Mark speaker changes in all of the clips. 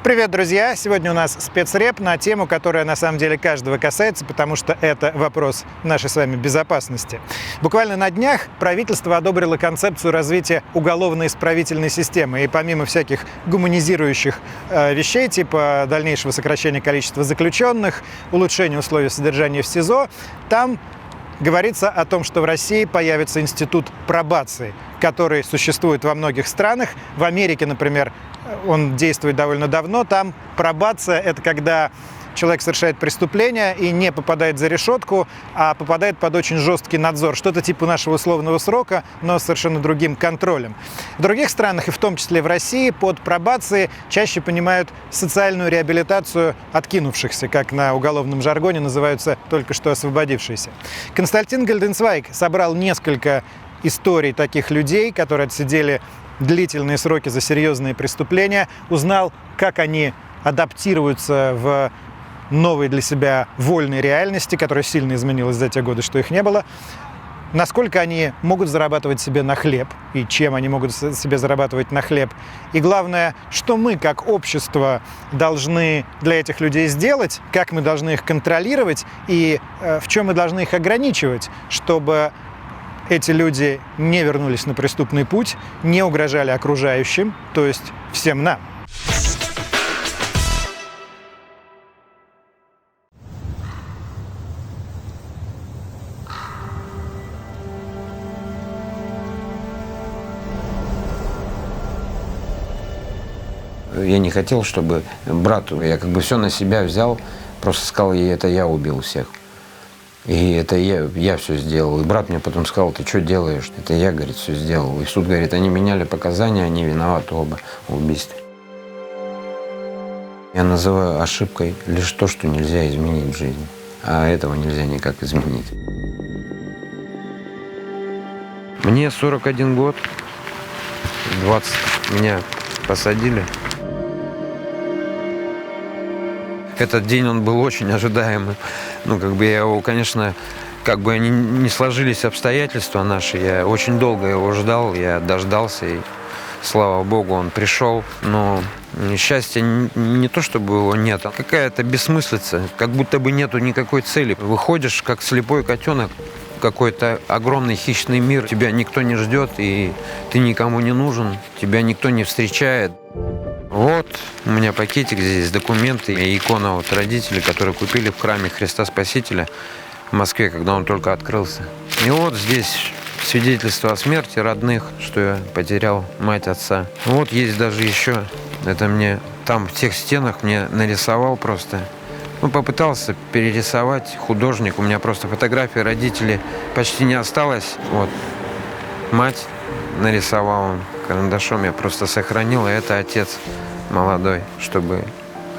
Speaker 1: Привет, друзья! Сегодня у нас спецреп на тему, которая на самом деле каждого касается, потому что это вопрос нашей с вами безопасности. Буквально на днях правительство одобрило концепцию развития уголовно-исправительной системы. И помимо всяких гуманизирующих вещей, типа дальнейшего сокращения количества заключенных, улучшения условий содержания в СИЗО, там говорится о том, что в России появится институт пробации, который существует во многих странах. В Америке, например, он действует довольно давно. Там пробация – это когда человек совершает преступление и не попадает за решетку, а попадает под очень жесткий надзор. Что-то типа нашего условного срока, но с совершенно другим контролем. В других странах, и в том числе в России, под пробацией чаще понимают социальную реабилитацию откинувшихся, как на уголовном жаргоне называются только что освободившиеся. Константин Гальденцвайг собрал несколько историй таких людей, которые отсидели длительные сроки за серьезные преступления, узнал, как они адаптируются в новой для себя вольной реальности, которая сильно изменилась за те годы, что их не было, насколько они могут зарабатывать себе на хлеб и чем они могут себе зарабатывать на хлеб. И главное, что мы, как общество, должны для этих людей сделать, как мы должны их контролировать и в чем мы должны их ограничивать, чтобы эти люди не вернулись на преступный путь, не угрожали окружающим, то есть всем нам.
Speaker 2: Я не хотел, чтобы брату, я как бы все на себя взял, просто сказал ей, это я убил всех. И это я все сделал. И брат мне потом сказал, ты что делаешь? Это я, говорит, все сделал. И суд говорит, они меняли показания, они виноваты оба в убийстве. Я называю ошибкой лишь то, что нельзя изменить в жизни. А этого нельзя никак изменить. Мне 41 год, 20 меня посадили. Этот день, он был очень ожидаемый. Ну, как бы я его, конечно, как бы не сложились обстоятельства наши, я очень долго его ждал, я дождался, и, слава богу, он пришел. Но счастья не то, чтобы его нет, а какая-то бессмыслица, как будто бы нету никакой цели. Выходишь, как слепой котенок, в какой-то огромный хищный мир, тебя никто не ждет, и ты никому не нужен, тебя никто не встречает. Вот у меня пакетик здесь, документы и икона от родителей, которые купили в храме Христа Спасителя в Москве, когда он только открылся. И вот здесь свидетельство о смерти родных, что я потерял мать, отца. Вот есть даже еще, это мне там в тех стенах мне нарисовал просто. Ну, попытался перерисовать художник, у меня просто фотографии родителей почти не осталось. Вот мать нарисовал он карандашом, я просто сохранил, и это отец молодой, чтобы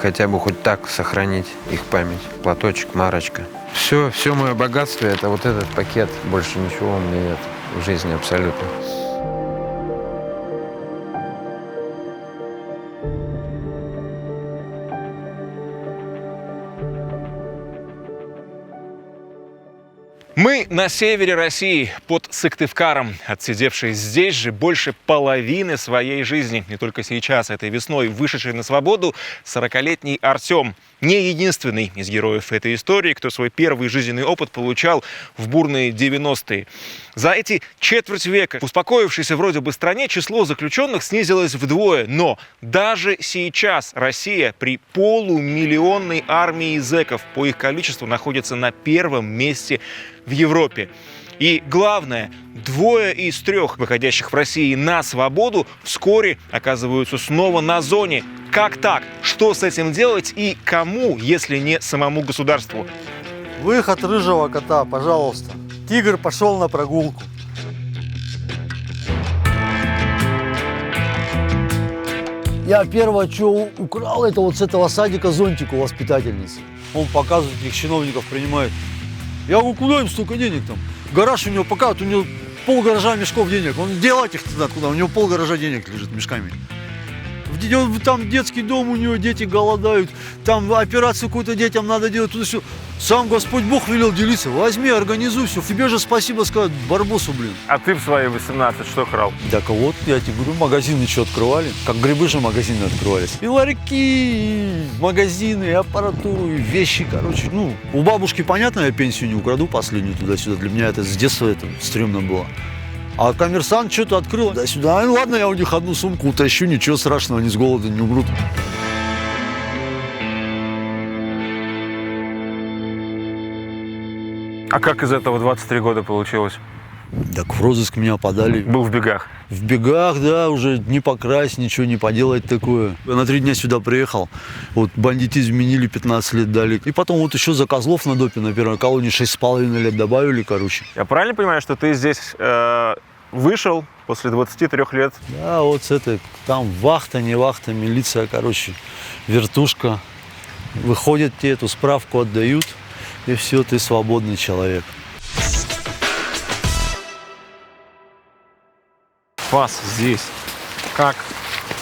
Speaker 2: хотя бы хоть так сохранить их память. Платочек, марочка. Все мое богатство, это вот этот пакет, больше ничего у меня нет в жизни абсолютно.
Speaker 3: Мы на севере России, под Сыктывкаром, отсидевший здесь же больше половины своей жизни. Не только сейчас, этой весной, вышедший на свободу 40-летний Артем. Не единственный из героев этой истории, кто свой первый жизненный опыт получал в бурные 90-е. За эти четверть века в успокоившейся вроде бы стране число заключенных снизилось вдвое. Но даже сейчас Россия при полумиллионной армии зэков по их количеству находится на первом месте в Европе. И главное, 2 из 3 выходящих в России на свободу вскоре оказываются снова на зоне. Как так? Что с этим делать и кому, если не самому государству?
Speaker 4: Выход рыжего кота, пожалуйста. Тигр пошел на прогулку. Я первое, что украл, это вот с этого садика зонтик у воспитательницы. Он показывает, их чиновников принимает. Я говорю, куда им столько денег там? Гараж у него показывает, у него пол гаража мешков денег. Он делать их туда, куда? У него пол гаража денег лежит мешками. Там детский дом у него, дети голодают, там операцию какую-то детям надо делать, туда-сюда. Сам Господь Бог велел делиться. Возьми, организуй все. Тебе же спасибо сказать Барбосу, блин.
Speaker 3: А ты в свои 18 что крал?
Speaker 4: Так вот, я тебе говорю, магазины что открывали? Как грибы же магазины открывались. И ларьки, и магазины, и аппаратуру, и вещи, короче. Ну, у бабушки, понятно, я пенсию не украду последнюю туда-сюда. Для меня это с детства это стрёмно было. А коммерсант что-то открыл туда-сюда. Ну ладно, я у них одну сумку утащу, ничего страшного, они с голода не умрут.
Speaker 3: А как из этого 23 года получилось?
Speaker 4: Так в розыск меня подали.
Speaker 3: Был в бегах.
Speaker 4: В бегах, да, уже не покрасть, ничего не поделать такое. Я на 3 дня сюда приехал, вот бандитизм изменили, 15 лет дали. И потом вот еще за козлов на допе на первой колонии 6,5 лет добавили, короче.
Speaker 3: Я правильно понимаю, что ты здесь вышел после 23 лет?
Speaker 4: Да, вот с этой, там вахта, не вахта, милиция, короче, вертушка. Выходят, тебе эту справку отдают, и все, ты свободный человек.
Speaker 3: Вас здесь как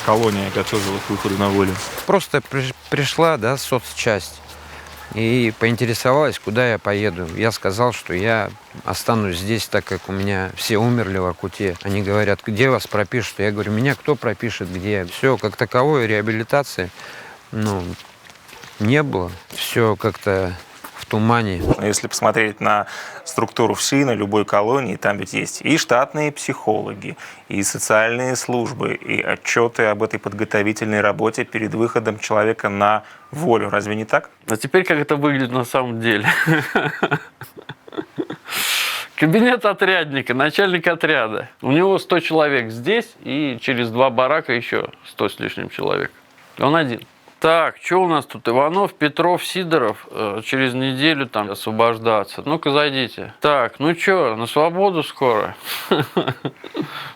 Speaker 3: колония готовила к выходу на волю?
Speaker 2: Просто пришла, да, соцчасть и поинтересовалась, куда я поеду. Я сказал, что я останусь здесь, так как у меня все умерли в Акуте. Они говорят, где вас пропишут? Я говорю, меня кто пропишет, где? Все, как таковой реабилитации, ну, не было. Все как-то в тумане.
Speaker 3: Если посмотреть на структуру ВСИ, на любой колонии, там ведь есть и штатные психологи, и социальные службы, и отчеты об этой подготовительной работе перед выходом человека на волю. Разве не так?
Speaker 5: А теперь как это выглядит на самом деле? Кабинет отрядника, начальник отряда. У него 100 человек здесь, и через 2 барака еще 100 с лишним человек. Он один. Так, что у нас тут? Иванов, Петров, Сидоров. Через неделю там освобождаться. Ну-ка, зайдите. Так, ну что, на свободу скоро?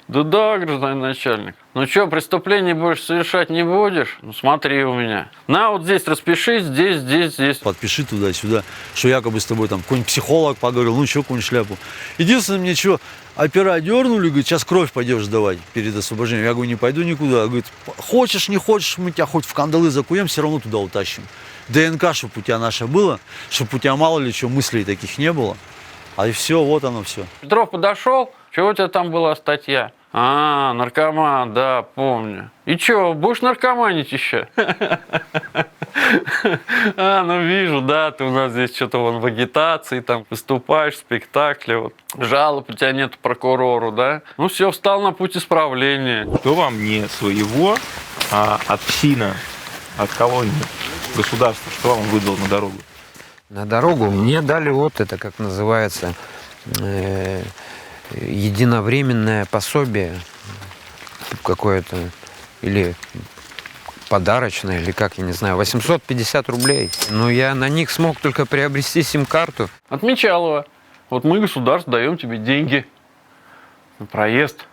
Speaker 5: Да, гражданин начальник. Ну что, преступление больше совершать не будешь? Ну смотри у меня. На, вот здесь распишись, здесь.
Speaker 4: Подпиши туда-сюда, что якобы с тобой там какой-нибудь психолог поговорил, ну еще какую-нибудь шляпу. Единственное, мне что, опера дернули, говорит, сейчас кровь пойдешь сдавать перед освобождением. Я говорю, не пойду никуда. Говорит, хочешь, не хочешь, мы тебя хоть в кандалы закуем, все равно туда утащим. ДНК, чтобы у тебя наше было, чтобы у тебя мало ли что, мыслей таких не было. А и все, вот оно все.
Speaker 5: Петров подошел, что у тебя там была статья? А, наркоман, да, помню. И что, будешь наркоманить еще? А, ну вижу, да, ты у нас здесь что-то вон в агитации, там выступаешь в спектакле, вот. Жалоб у тебя нет прокурору, да? Ну все, встал на путь исправления.
Speaker 3: Что вам не своего, а от ПСИНа, от колонии, государства, что вам выдал на дорогу?
Speaker 2: На дорогу мне дали вот это, как называется, единовременное пособие какое-то, или подарочное, или как, я не знаю, 850 рублей. Но я на них смог только приобрести сим-карту.
Speaker 5: От Мечалова. Вот мы, государство, даем тебе деньги на проезд,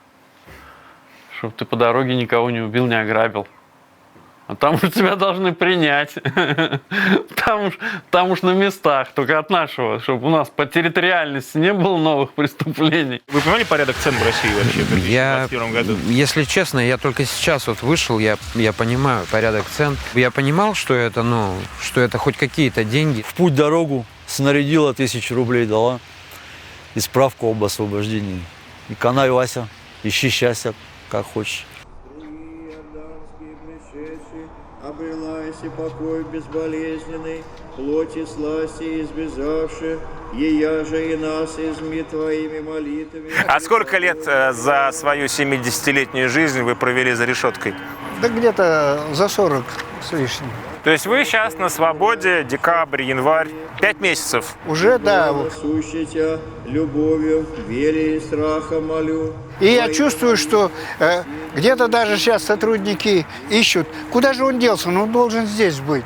Speaker 5: чтобы ты по дороге никого не убил, не ограбил. А там уж тебя должны принять. Там уж на местах, только от нашего, чтобы у нас по территориальности не было новых преступлений.
Speaker 3: Вы понимали порядок цен в России вообще в 2021 году?
Speaker 2: Если честно, я только сейчас вот вышел, я понимаю порядок цен. Я понимал, что это, ну, что это хоть какие-то деньги.
Speaker 4: В путь дорогу снарядила, 1000 рублей дала. И справку об освобождении. И канай, Вася, ищи счастья, как хочешь.
Speaker 6: Обрелась и покой безболезненный, плоти сласти избежавши, ея же и нас изми твоими молитвами.
Speaker 3: А сколько лет за свою 70-летнюю жизнь вы провели за решеткой?
Speaker 1: Да где-то за 40 с лишним.
Speaker 3: То есть вы сейчас на свободе, декабрь, январь, 5 месяцев.
Speaker 1: Уже, да.
Speaker 6: Сущий тебя любовью, вере и страхом молю.
Speaker 1: И я чувствую, что где-то даже сейчас сотрудники ищут, куда же он делся, он должен здесь быть.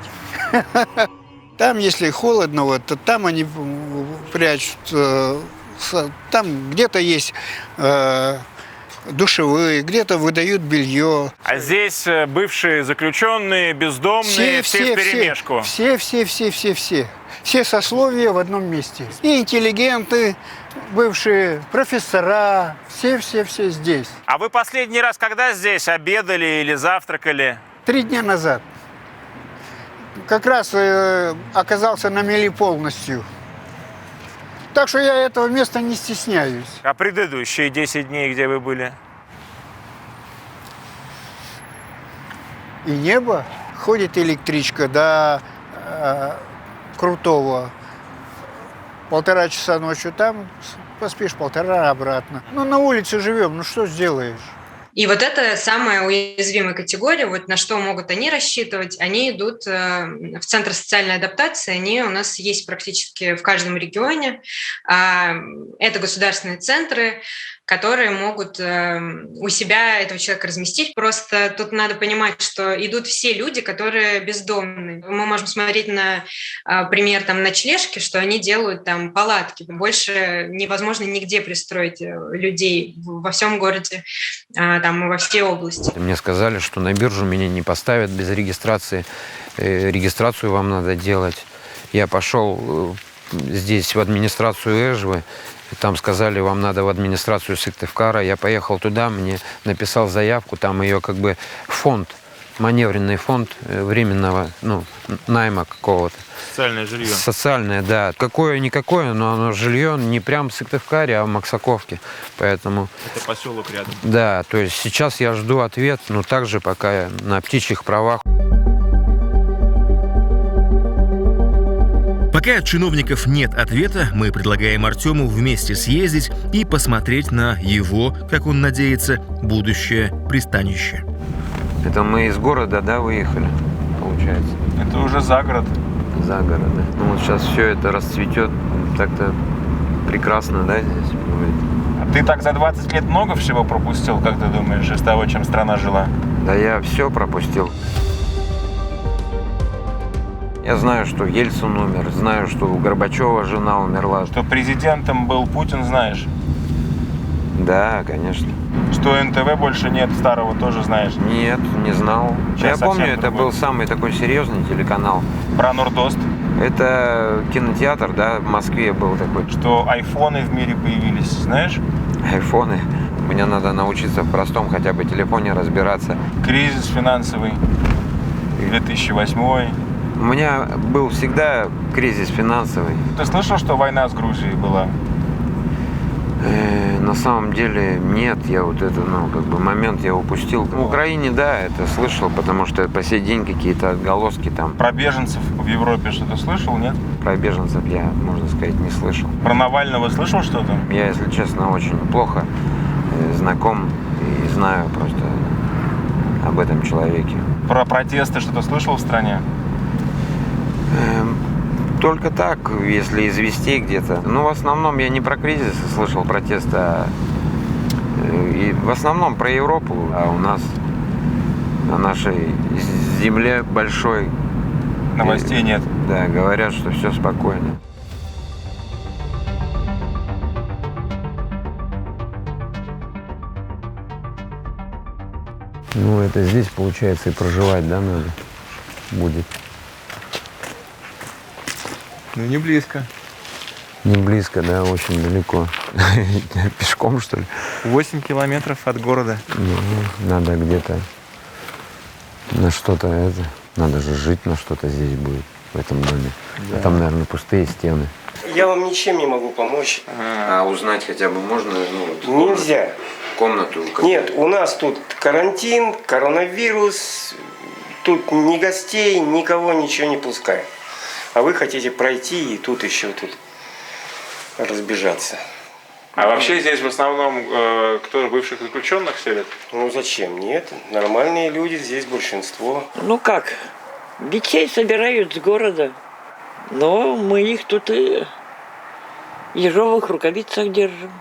Speaker 1: Там, если холодно, вот, то там они прячут, там где-то есть душевые, где-то выдают белье.
Speaker 3: А здесь бывшие заключенные, бездомные, все вперемешку.
Speaker 1: Все. Все сословия в одном месте. И интеллигенты, бывшие профессора, все здесь.
Speaker 3: А вы последний раз когда здесь обедали или завтракали?
Speaker 7: 3 дня назад. Как раз оказался на мели полностью. Так что я этого места не стесняюсь.
Speaker 3: А предыдущие 10 дней, где вы были?
Speaker 7: И небо. Ходит электричка до Крутого. 1,5 часа ночью там, поспишь 1,5 обратно. Ну, на улице живем, ну что сделаешь?
Speaker 8: И вот это самая уязвимая категория, вот на что могут они рассчитывать. Они идут в Центр социальной адаптации, они у нас есть практически в каждом регионе. Это государственные центры, которые могут у себя этого человека разместить. Просто тут надо понимать, что идут все люди, которые бездомные. Мы можем смотреть на пример там ночлежки, что они делают там палатки. Больше невозможно нигде пристроить людей во всем городе, там, во всей области.
Speaker 2: Мне сказали, что на биржу меня не поставят без регистрации. Регистрацию вам надо делать. Я пошел здесь в администрацию Эжвы. Там сказали, вам надо в администрацию Сыктывкара. Я поехал туда, мне написал заявку. Там ее как бы фонд, маневренный фонд временного найма какого-то.
Speaker 3: Социальное жилье.
Speaker 2: Социальное, да. Какое-никакое, но оно жилье не прям в Сыктывкаре, а в Максаковке. Поэтому...
Speaker 3: Это поселок рядом.
Speaker 2: Да, то есть сейчас я жду ответ, но также пока на птичьих правах.
Speaker 9: Пока от чиновников нет ответа, мы предлагаем Артему вместе съездить и посмотреть на его, как он надеется, будущее пристанище.
Speaker 2: Это мы из города, да, выехали, получается?
Speaker 3: Это уже за город.
Speaker 2: За город, да. Ну вот сейчас все это расцветет, так-то прекрасно, да, здесь будет.
Speaker 3: А ты так за 20 лет много всего пропустил, как ты думаешь, из того, чем страна жила?
Speaker 2: Да я все пропустил. Я знаю, что Ельцин умер, знаю, что у Горбачева жена умерла.
Speaker 3: Что президентом был Путин, знаешь?
Speaker 2: Да, конечно.
Speaker 3: Что НТВ больше нет, старого тоже знаешь?
Speaker 2: Нет, не знал.
Speaker 3: Сейчас
Speaker 2: я помню,
Speaker 3: совсем
Speaker 2: это
Speaker 3: другой.
Speaker 2: был самый такой серьезный телеканал.
Speaker 3: Про Нордост.
Speaker 2: Это кинотеатр, да, в Москве был такой.
Speaker 3: Что айфоны в мире появились, знаешь?
Speaker 2: Айфоны. Мне надо научиться в простом хотя бы телефоне разбираться.
Speaker 3: Кризис финансовый. 2008.
Speaker 2: У меня был всегда кризис финансовый.
Speaker 3: Ты слышал, что война с Грузией была?
Speaker 2: На самом деле нет, я вот это, момент я упустил. В Украине, да, это слышал, потому что по сей день какие-то отголоски там.
Speaker 3: Про беженцев в Европе что-то слышал, нет?
Speaker 2: Про беженцев я, можно сказать, не слышал.
Speaker 3: Про Навального слышал что-то?
Speaker 2: Я, если честно, очень плохо знаком и знаю просто об этом человеке.
Speaker 3: Про протесты что-то слышал в стране?
Speaker 2: Только так, если из вестей где-то. Ну, в основном я не про кризис слышал протесты, а и в основном про Европу. А у нас на нашей земле большой...
Speaker 3: Новостей нет.
Speaker 2: Да, говорят, что все спокойно. Ну, это здесь, получается, и проживать, да, надо будет.
Speaker 3: Ну, не близко.
Speaker 2: Не близко, да, очень далеко. Пешком, что ли?
Speaker 3: 8 километров от города.
Speaker 2: Ну, надо где-то на что-то это. Надо же жить на что-то здесь будет, в этом доме. Да. А там, наверное, пустые стены.
Speaker 10: Я вам ничем не могу помочь.
Speaker 2: А узнать хотя бы можно?
Speaker 10: Нельзя.
Speaker 2: Комнату?
Speaker 10: Нет, у нас тут карантин, коронавирус. Тут ни гостей, никого, ничего не пускают. А вы хотите пройти и тут еще разбежаться.
Speaker 3: А вообще здесь в основном кто бывших заключенных селят?
Speaker 10: Ну зачем? Нет, нормальные люди, здесь большинство.
Speaker 11: Ну как, детей собирают с города, но мы их тут и в ежовых рукавицах держим.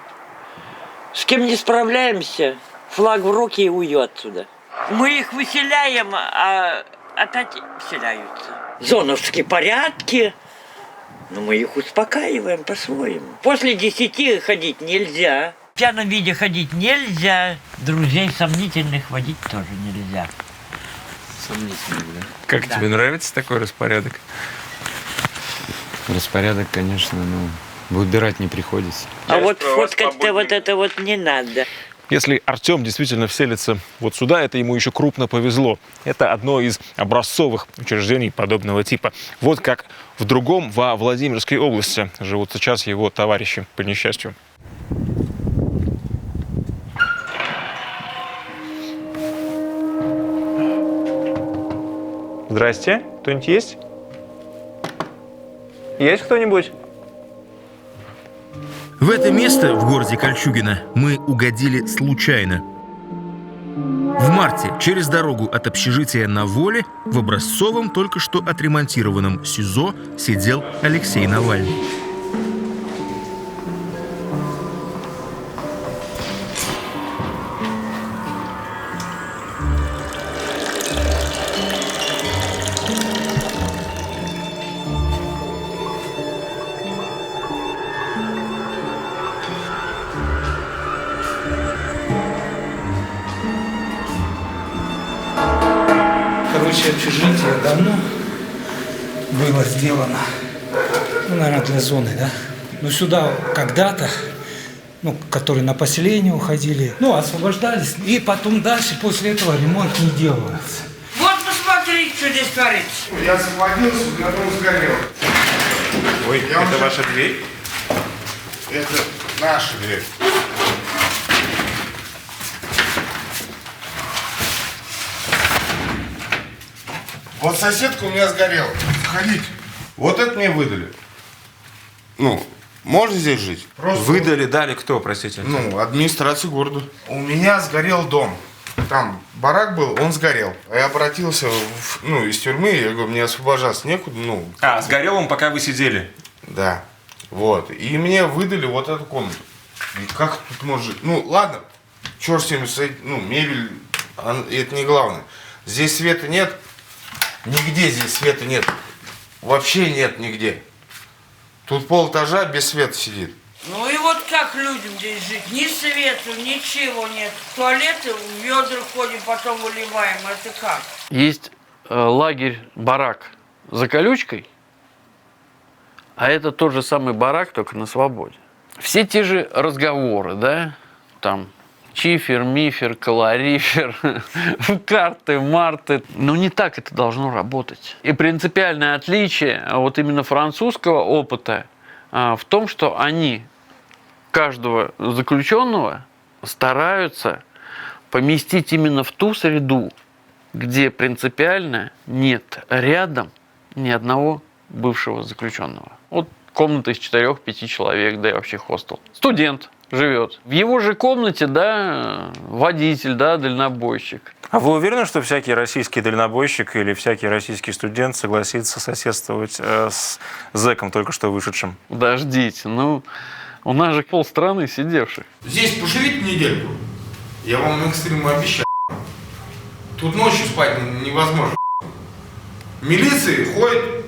Speaker 11: С кем не справляемся, флаг в руки и уйдем отсюда. Мы их выселяем, а опять вселяются. Зоновские порядки, но мы их успокаиваем по-своему. После 10 ходить нельзя. В пьяном виде ходить нельзя. Друзей сомнительных водить тоже нельзя.
Speaker 2: Сомнительно, да.
Speaker 3: Как тебе нравится такой распорядок?
Speaker 2: Распорядок, конечно, выбирать не приходится.
Speaker 11: А вот фоткать-то вот это вот не надо.
Speaker 3: Если Артем действительно вселится вот сюда, это ему еще крупно повезло. Это одно из образцовых учреждений подобного типа. Вот как в другом, во Владимирской области, живут сейчас его товарищи по несчастью. Здрасте. Кто-нибудь есть? Есть кто-нибудь?
Speaker 9: В это место в городе Кольчугино мы угодили случайно. В марте через дорогу от общежития на Воле в образцовом, только что отремонтированном СИЗО сидел Алексей Навальный.
Speaker 12: Общежитие давно было сделано, наверное, для зоны, да. Но сюда когда-то, которые на поселение уходили, освобождались, и потом дальше после этого ремонт не делался.
Speaker 11: Вот посмотрите, что здесь творится.
Speaker 13: Я освободился, потом сгорел.
Speaker 3: Ой, это ваша дверь?
Speaker 13: Это наша дверь. Вот соседка у меня сгорела. Заходите. Вот это мне выдали. Можно здесь жить? Просто
Speaker 3: выдали, дали кто, простите?
Speaker 13: Администрация города. У меня сгорел дом. Там барак был, он сгорел. Я обратился из тюрьмы, я говорю, мне освобождаться некуда.
Speaker 3: Сгорел он, пока вы сидели?
Speaker 13: Да. Вот. И мне выдали вот эту комнату. И как тут может жить? Ладно, черт с ними, мебель, это не главное. Здесь света нет. Нигде здесь света нет. Вообще нет нигде. Тут полэтажа без света сидит.
Speaker 11: Ну и вот как людям здесь жить? Ни свету, ничего нет. В туалеты в ведра ходим, потом выливаем. Это как?
Speaker 5: Есть лагерь, барак за колючкой, а это тот же самый барак, только на свободе. Все те же разговоры, да, там чифер, мифер, калорифер, карты, марты. Но не так это должно работать. И принципиальное отличие вот именно французского опыта в том, что они каждого заключенного стараются поместить именно в ту среду, где принципиально нет рядом ни одного бывшего заключенного. Вот комната из 4-5 человек, да и вообще хостел. Студент живет. В его же комнате, да, водитель, да, дальнобойщик.
Speaker 3: А вы уверены, что всякий российский дальнобойщик или всякий российский студент согласится соседствовать с зэком, только что вышедшим?
Speaker 5: Подождите, у нас же полстраны сидевших.
Speaker 13: Здесь поживите недельку. Я вам экстриму обещаю. Тут ночью спать невозможно. Милиция ходит,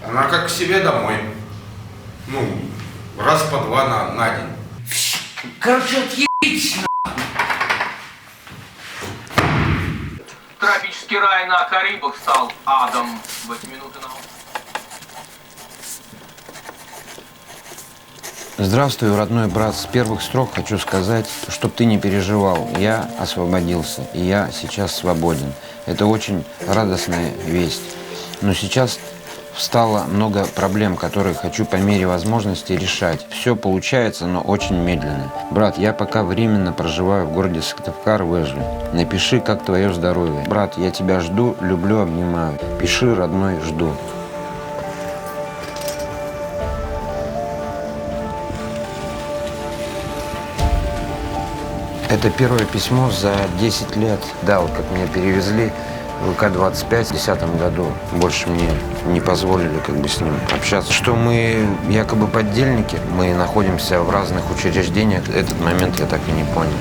Speaker 13: она как к себе домой. Раз по два на день.
Speaker 11: Короче, отъебитесь
Speaker 14: Тропический рай на Карибах стал адом в эти минуты нам.
Speaker 2: Здравствуй, родной брат. С первых строк хочу сказать, чтоб ты не переживал. Я освободился, и я сейчас свободен. Это очень радостная весть. Но сейчас встало много проблем, которые хочу по мере возможности решать. Все получается, но очень медленно. Брат, я пока временно проживаю в городе Сыктывкар, Вэжли. Напиши, как твое здоровье. Брат, я тебя жду, люблю, обнимаю. Пиши, родной, жду. Это первое письмо за 10 лет. Да, вот как меня перевезли в ВК-25 в 2010 году. Больше мне не позволили с ним общаться. Что мы якобы поддельники, мы находимся в разных учреждениях. Этот момент я так и не понял.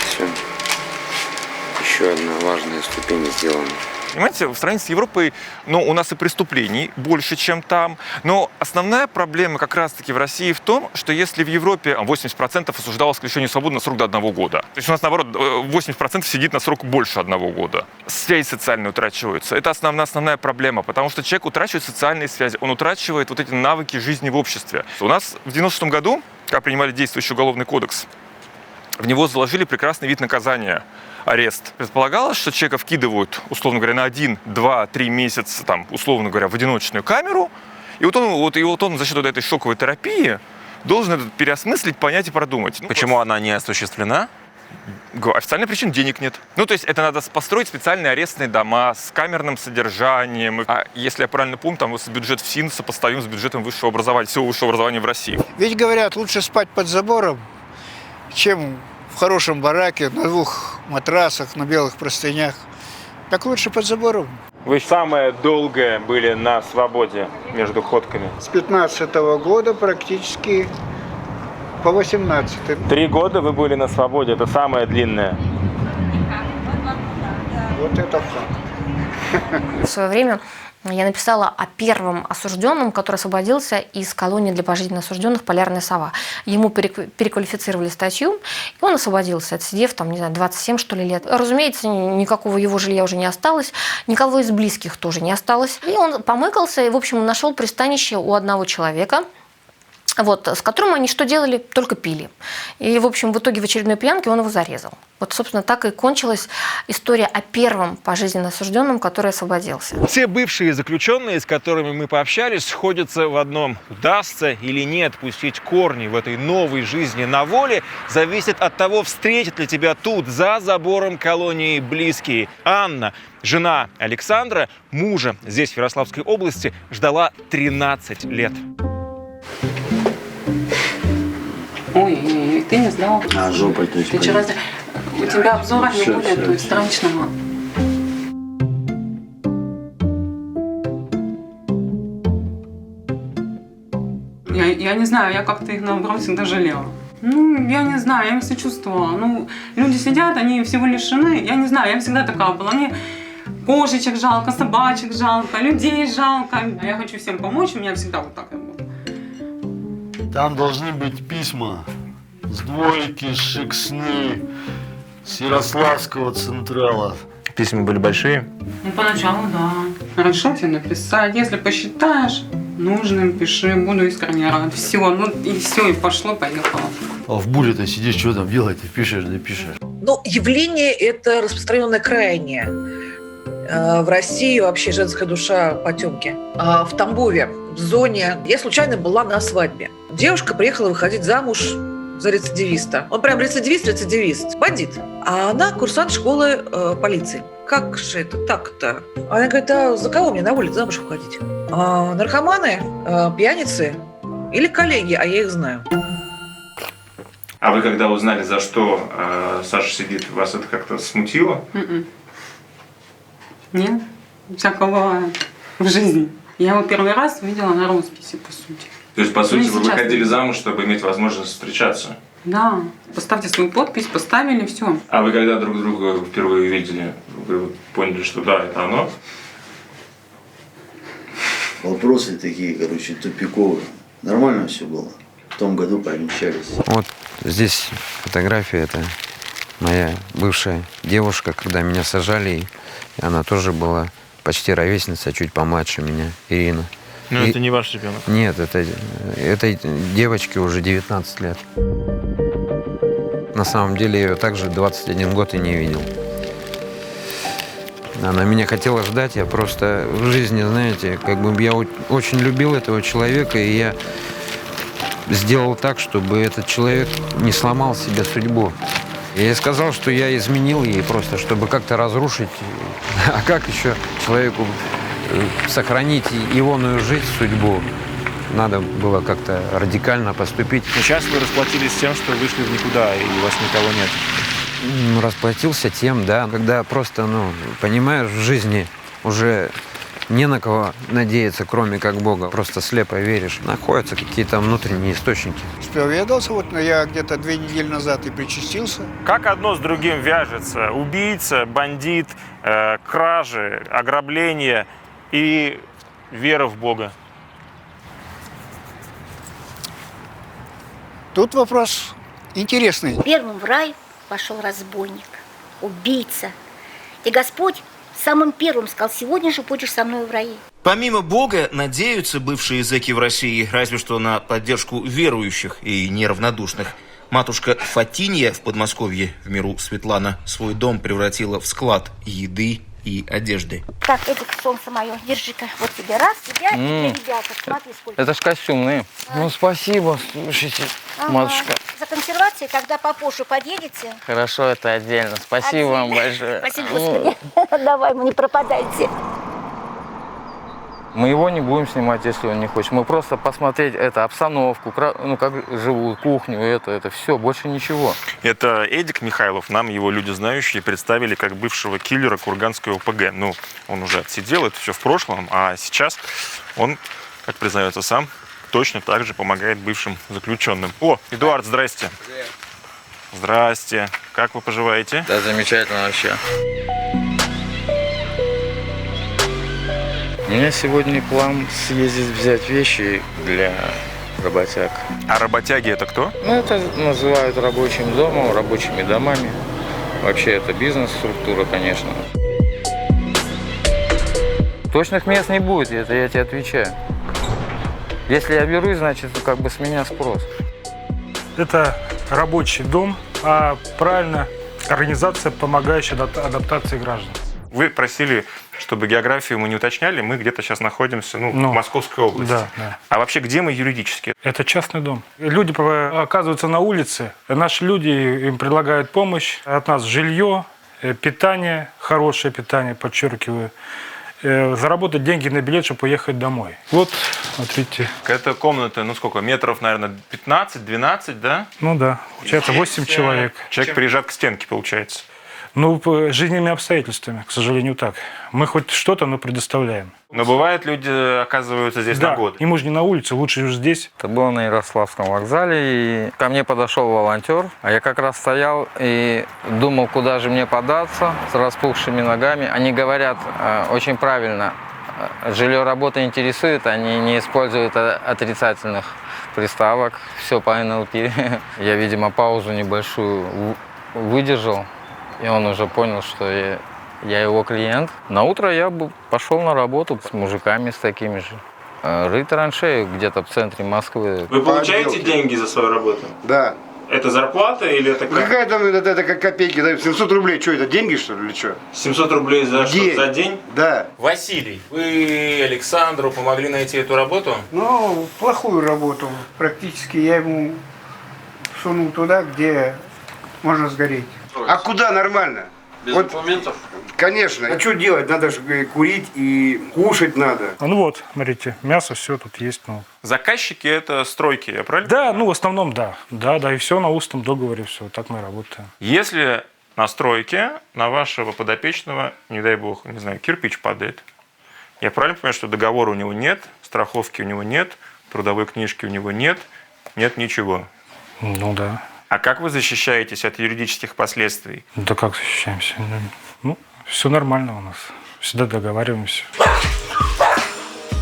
Speaker 2: Все. Еще одна важная ступень сделана.
Speaker 3: Понимаете, в сравнении с Европой, ну, у нас и преступлений больше, чем там. Но основная проблема как раз-таки в России в том, что если в Европе 80% осуждалось к лишению свободы на срок до 1 года, то есть у нас, наоборот, 80% сидит на срок больше 1 года. Связи социальные утрачиваются. Это основная проблема, потому что человек утрачивает социальные связи, он утрачивает вот эти навыки жизни в обществе. У нас в 96-м году, когда принимали действующий уголовный кодекс, в него заложили прекрасный вид наказания – арест. Предполагалось, что человека вкидывают, условно говоря, на 1, 2, 3 месяца, там, условно говоря, в одиночную камеру, и вот он за счет вот этой шоковой терапии должен это переосмыслить, понять и продумать. Почему она не осуществлена? Официальной причины — денег нет. Ну, то есть это надо построить специальные арестные дома с камерным содержанием. А если я правильно помню, там бюджет ФСИН сопоставим с бюджетом высшего образования, всего высшего образования в России.
Speaker 7: Ведь говорят, лучше спать под забором, чем в хорошем бараке, на 2 матрасах, на белых простынях. Так лучше под забором.
Speaker 10: Вы самое долгое были на свободе между ходками?
Speaker 7: С 15-го года практически по 18-й.
Speaker 10: 3 года вы были на свободе, это самое длинное.
Speaker 7: Вот это факт.
Speaker 15: В свое время я написала о первом осужденном, который освободился из колонии для пожизненно осужденных «Полярная сова». Ему переквалифицировали статью, и он освободился, отсидев, там, не знаю, 27, что ли, лет. Разумеется, никакого его жилья уже не осталось, никого из близких тоже не осталось. И он помыкался и, в общем, нашел пристанище у одного человека, вот, с которым они что делали? Только пили. И, в общем, в итоге в очередной пьянке он его зарезал. Вот, собственно, так и кончилась история о первом пожизненно осужденном, который освободился.
Speaker 3: Все бывшие заключенные, с которыми мы пообщались, сходятся в одном. Удастся или нет пустить корни в этой новой жизни на воле, зависит от того, встретят ли тебя тут, за забором колонии, близкие. Анна, жена Александра, мужа здесь, в Ярославской области, ждала 13 лет.
Speaker 16: Ой, ты не знал.
Speaker 4: А, жопой, то есть.
Speaker 16: Ты вчера... У тебя обзора не будет, то есть страшного. Я не знаю, я как-то их наоборот всегда жалела. Ну, я не знаю, я их сочувствовала. Ну, люди сидят, они всего лишены. Я не знаю, я всегда такая была. Мне кошечек жалко, собачек жалко, людей жалко. Я хочу всем помочь, у меня всегда вот так было.
Speaker 4: Там должны быть письма с двойки, с Шексны, с Ярославского Централа.
Speaker 3: Письма были большие?
Speaker 16: Ну, поначалу, да. Решил тебе написать. Если посчитаешь нужным, пиши, буду искренне рад. Все, ну и все, и пошло, поехало.
Speaker 4: А в буре-то сидишь, что там делать? Ты пишешь, да пишешь.
Speaker 17: Ну, явление это распространенное крайнее. В России вообще женская душа потемки. В Тамбове, в зоне, я случайно была на свадьбе. Девушка приехала выходить замуж за рецидивиста. Он прям рецидивист, бандит. А она курсант школы полиции. Как же это так-то? Она говорит, а за кого мне на улице замуж выходить? Наркоманы, пьяницы или коллеги, а я их знаю.
Speaker 3: А вы когда узнали, за что Саша сидит, вас это как-то смутило?
Speaker 16: Нет, всякого в жизни. Я его первый раз видела на росписи, по сути.
Speaker 3: То есть, по сути, вы
Speaker 16: сейчас
Speaker 3: выходили замуж, чтобы иметь возможность встречаться?
Speaker 16: Да, поставьте свою подпись, поставили, все.
Speaker 3: А вы когда друг друга впервые увидели, вы поняли, что да, это оно?
Speaker 4: Вопросы такие, короче, тупиковые. Нормально все было. В том году повенчались.
Speaker 2: Вот здесь фотография, это моя бывшая девушка, когда меня сажали, и она тоже была почти ровесница, чуть помладше меня, Ирина.
Speaker 3: Но это не ваш ребенок?
Speaker 2: Нет, этой девочке уже 19 лет. На самом деле я ее также 21 год и не видел. Она меня хотела ждать, я просто в жизни, знаете, как бы я очень любил этого человека, и я сделал так, чтобы этот человек не сломал себе судьбу. Я ей сказал, что я изменил ей просто, чтобы как-то разрушить. А как еще человеку сохранить егоную жизнь, судьбу? Надо было как-то радикально поступить.
Speaker 3: Сейчас вы расплатились тем, что вышли в никуда, и у вас никого нет.
Speaker 2: Расплатился тем, да, когда просто, понимаешь, в жизни уже не на кого надеяться, кроме как Бога. Просто слепо веришь. Находятся какие-то внутренние источники.
Speaker 7: Исповедался, вот я где-то 2 недели назад и причастился.
Speaker 3: Как одно с другим вяжется? Убийца, бандит, кражи, ограбления и вера в Бога.
Speaker 7: Тут вопрос интересный.
Speaker 18: Первым в рай пошел разбойник, убийца. И Господь самым первым сказал: сегодня же будешь со мной в раю.
Speaker 9: Помимо Бога, надеются бывшие зэки в России разве что на поддержку верующих и неравнодушных. Матушка Фатинья в Подмосковье, в миру Светлана, свой дом превратила в склад еды и одежды.
Speaker 18: Так, Эдик, солнце мое, держи-ка. Вот тебе раз, тебя и для ребят. Смотри, сколько.
Speaker 5: Это ж костюмные. Ну, спасибо, слушайте, матушка.
Speaker 18: За консервацией, когда попозже подъедете.
Speaker 5: Хорошо, это отдельно. Спасибо вам большое.
Speaker 18: Спасибо, Господи. Давай, мы не пропадайте.
Speaker 5: Мы его не будем снимать, если он не хочет. Мы просто посмотреть обстановку, ну, как живут, кухню, это все, больше ничего.
Speaker 3: Это Эдик Михайлов. Нам его люди знающие представили как бывшего киллера Курганской ОПГ. Ну, он уже отсидел, это все в прошлом, а сейчас он, как признается сам, точно так же помогает бывшим заключенным. О, Эдуард, здрасте. Здрасте. Как вы поживаете?
Speaker 5: Да, замечательно вообще. У меня сегодня план съездить взять вещи для работяг.
Speaker 3: А работяги это кто?
Speaker 5: Ну, это называют рабочим домом, рабочими домами. Вообще это бизнес-структура, конечно. Точных мест не будет, это я тебе отвечаю. Если я берусь, значит, как бы с меня спрос.
Speaker 19: Это рабочий дом, а правильно организация, помогающая адаптации граждан.
Speaker 3: Вы просили, чтобы географию мы не уточняли, мы где-то сейчас находимся в Московской области.
Speaker 19: Да, да.
Speaker 3: А вообще, где мы юридически?
Speaker 19: Это частный дом. Люди оказываются на улице, наши люди им предлагают помощь, от нас жилье, питание, хорошее питание, подчеркиваю, заработать деньги на билет, чтобы уехать домой. Вот, смотрите.
Speaker 3: Это комната, ну сколько, метров, наверное, 15-12, да?
Speaker 19: Ну да, получается 8 человек.
Speaker 3: Человек приезжает к стенке, получается.
Speaker 19: Ну, жизненными обстоятельствами, к сожалению, так. Мы хоть что-то, но предоставляем.
Speaker 3: Но бывает, люди оказываются здесь на год.
Speaker 19: Ему же не на улице, лучше уже здесь.
Speaker 5: Это было на Ярославском вокзале, и ко мне подошел волонтер, а я как раз стоял и думал, куда же мне податься с распухшими ногами. Они говорят очень правильно, жилье работа интересует, они не используют отрицательных приставок, все по НЛП. Я, видимо, паузу небольшую выдержал. И он уже понял, что я его клиент. На утро я пошел на работу с мужиками, с такими же. Рыть траншею где-то в центре Москвы.
Speaker 3: Вы получаете деньги за свою работу?
Speaker 20: Да.
Speaker 3: Это зарплата или это как?
Speaker 20: Какая там это как копейки? 700 рублей, что это, деньги что ли или что?
Speaker 3: 700 рублей за что? За день?
Speaker 20: Да.
Speaker 3: Василий, вы Александру помогли найти эту работу?
Speaker 7: Ну, плохую работу. Практически я ему сунул туда, где можно сгореть.
Speaker 20: А куда нормально?
Speaker 5: Без документов?
Speaker 20: Конечно. А что делать? Надо же курить и кушать надо.
Speaker 19: Ну вот, смотрите, мясо, все тут есть. Ну.
Speaker 3: Заказчики это стройки, я правильно?
Speaker 19: Да, ну в основном да. Да, и все на устном договоре, все, так мы работаем.
Speaker 3: Если на стройке на вашего подопечного, не дай бог, не знаю, кирпич падает, я правильно понимаю, что договора у него нет, страховки у него нет, трудовой книжки у него нет ничего?
Speaker 19: Ну да.
Speaker 3: А как вы защищаетесь от юридических последствий?
Speaker 19: Да как защищаемся? Ну, все нормально у нас. Всегда договариваемся.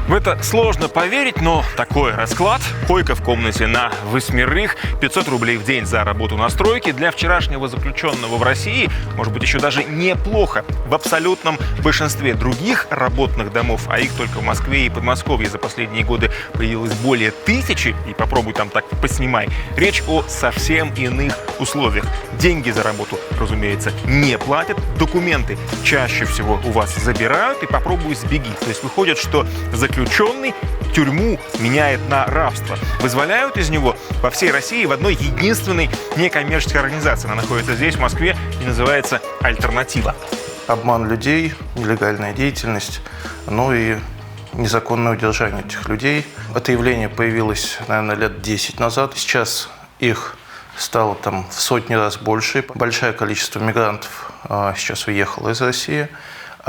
Speaker 3: В это сложно поверить, но такой расклад. Койка в комнате на 8, 500 рублей в день за работу на стройке для вчерашнего заключенного в России, может быть, еще даже неплохо. В абсолютном большинстве других работных домов, а их только в Москве и Подмосковье за последние годы появилось более 1000, и попробуй там так поснимай, речь о совсем иных условиях. Деньги за работу, разумеется, не платят, документы чаще всего у вас забирают, и попробуй сбеги. То есть выходит, что заключенный тюрьму меняет на рабство. Вызволяют из него по всей России в одной единственной некоммерческой организации. Она находится здесь, в Москве, и называется «Альтернатива».
Speaker 21: Обман людей, нелегальная деятельность, ну и незаконное удержание этих людей. Это явление появилось, наверное, лет 10 назад. Сейчас их стало там в сотни раз больше. Большое количество мигрантов сейчас уехало из России.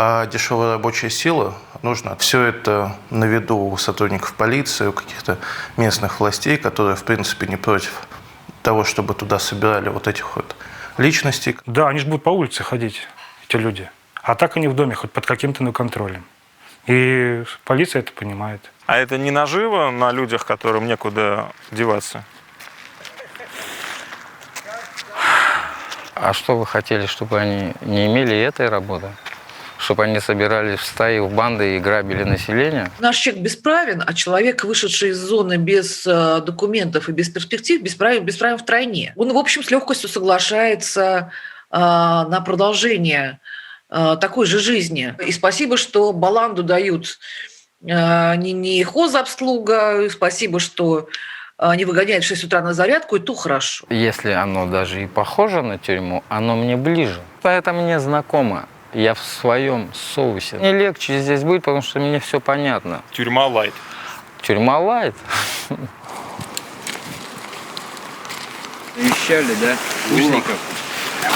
Speaker 21: А дешевая рабочая сила нужно все это на виду у сотрудников полиции, у каких-то местных властей, которые, в принципе, не против того, чтобы туда собирали вот этих вот личностей.
Speaker 19: Да, они же будут по улице ходить, эти люди. А так они в доме, хоть под каким-то контролем. И полиция это понимает.
Speaker 3: А это не наживо на людях, которым некуда деваться?
Speaker 5: А что вы хотели, чтобы они не имели этой работы? Чтобы они собирались в стаи, в банды и грабили население?
Speaker 17: Наш человек бесправен, а человек, вышедший из зоны без документов и без перспектив, бесправен втройне. Он, в общем, с легкостью соглашается на продолжение такой же жизни. И спасибо, что баланду дают не хозобслуга, и спасибо, что не выгоняют в 6 утра на зарядку, и то хорошо.
Speaker 5: Если оно даже и похоже на тюрьму, оно мне ближе. Поэтому мне знакомо. Я в своем соусе. Мне легче здесь быть, потому что мне все понятно.
Speaker 3: Тюрьма лайт.
Speaker 5: Тюрьма лайт?
Speaker 2: Навещали, да? Узников.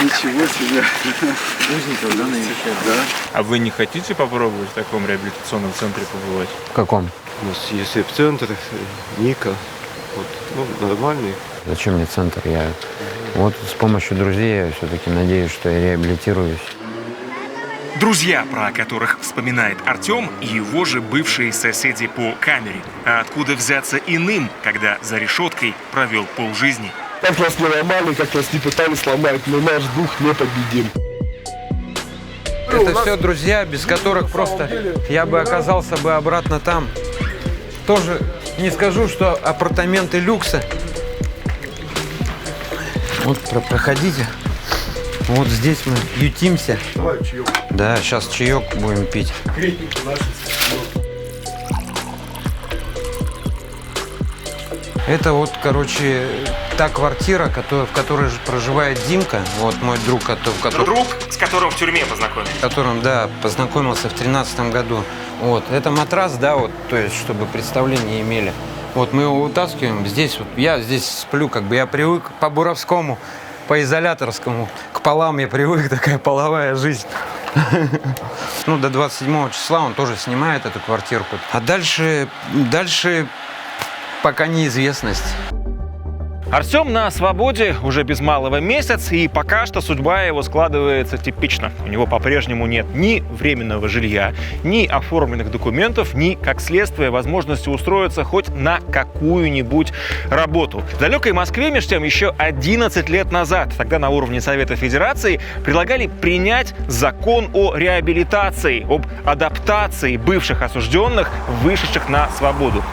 Speaker 20: Ничего себе.
Speaker 2: Узников, да, навещали?
Speaker 20: Да.
Speaker 3: А вы не хотите попробовать в таком реабилитационном центре побывать?
Speaker 5: В каком?
Speaker 20: У нас есть центр, Ника. Вот, ну, нормальный.
Speaker 2: Зачем мне центр? Я вот с помощью друзей я все-таки надеюсь, что я реабилитируюсь.
Speaker 3: Друзья, про которых вспоминает Артем, и его же бывшие соседи по камере. А откуда взяться иным, когда за решеткой провел полжизни?
Speaker 6: Как нас не ломали, как нас не пытались сломать, но наш дух непобедим.
Speaker 2: Это все друзья, без которых просто я бы оказался бы обратно там. Тоже не скажу, что апартаменты люкса. Вот проходите. Вот здесь мы ютимся.
Speaker 6: Давай чаек.
Speaker 2: Да, сейчас чаек будем пить.
Speaker 6: Кретники наши.
Speaker 2: Это вот, короче, та квартира, в которой проживает Димка. Вот мой друг,
Speaker 3: Друг, с которым в тюрьме познакомился.
Speaker 2: С которым, да, познакомился в 2013 году. Вот, это матрас, да, вот, то есть, чтобы представление имели. Вот мы его вытаскиваем. Здесь вот, я здесь сплю, как бы я привык по Буровскому, по изоляторскому. К полам я привык, такая половая жизнь. Ну, до 27 числа он тоже снимает эту квартирку. А дальше пока неизвестность.
Speaker 3: Артем на свободе уже без малого месяц, и пока что судьба его складывается типично. У него по-прежнему нет ни временного жилья, ни оформленных документов, ни, как следствие, возможности устроиться хоть на какую-нибудь работу. В далекой Москве, между тем, еще 11 лет назад, тогда на уровне Совета Федерации, предлагали принять закон о реабилитации, об адаптации бывших осужденных, вышедших на свободу.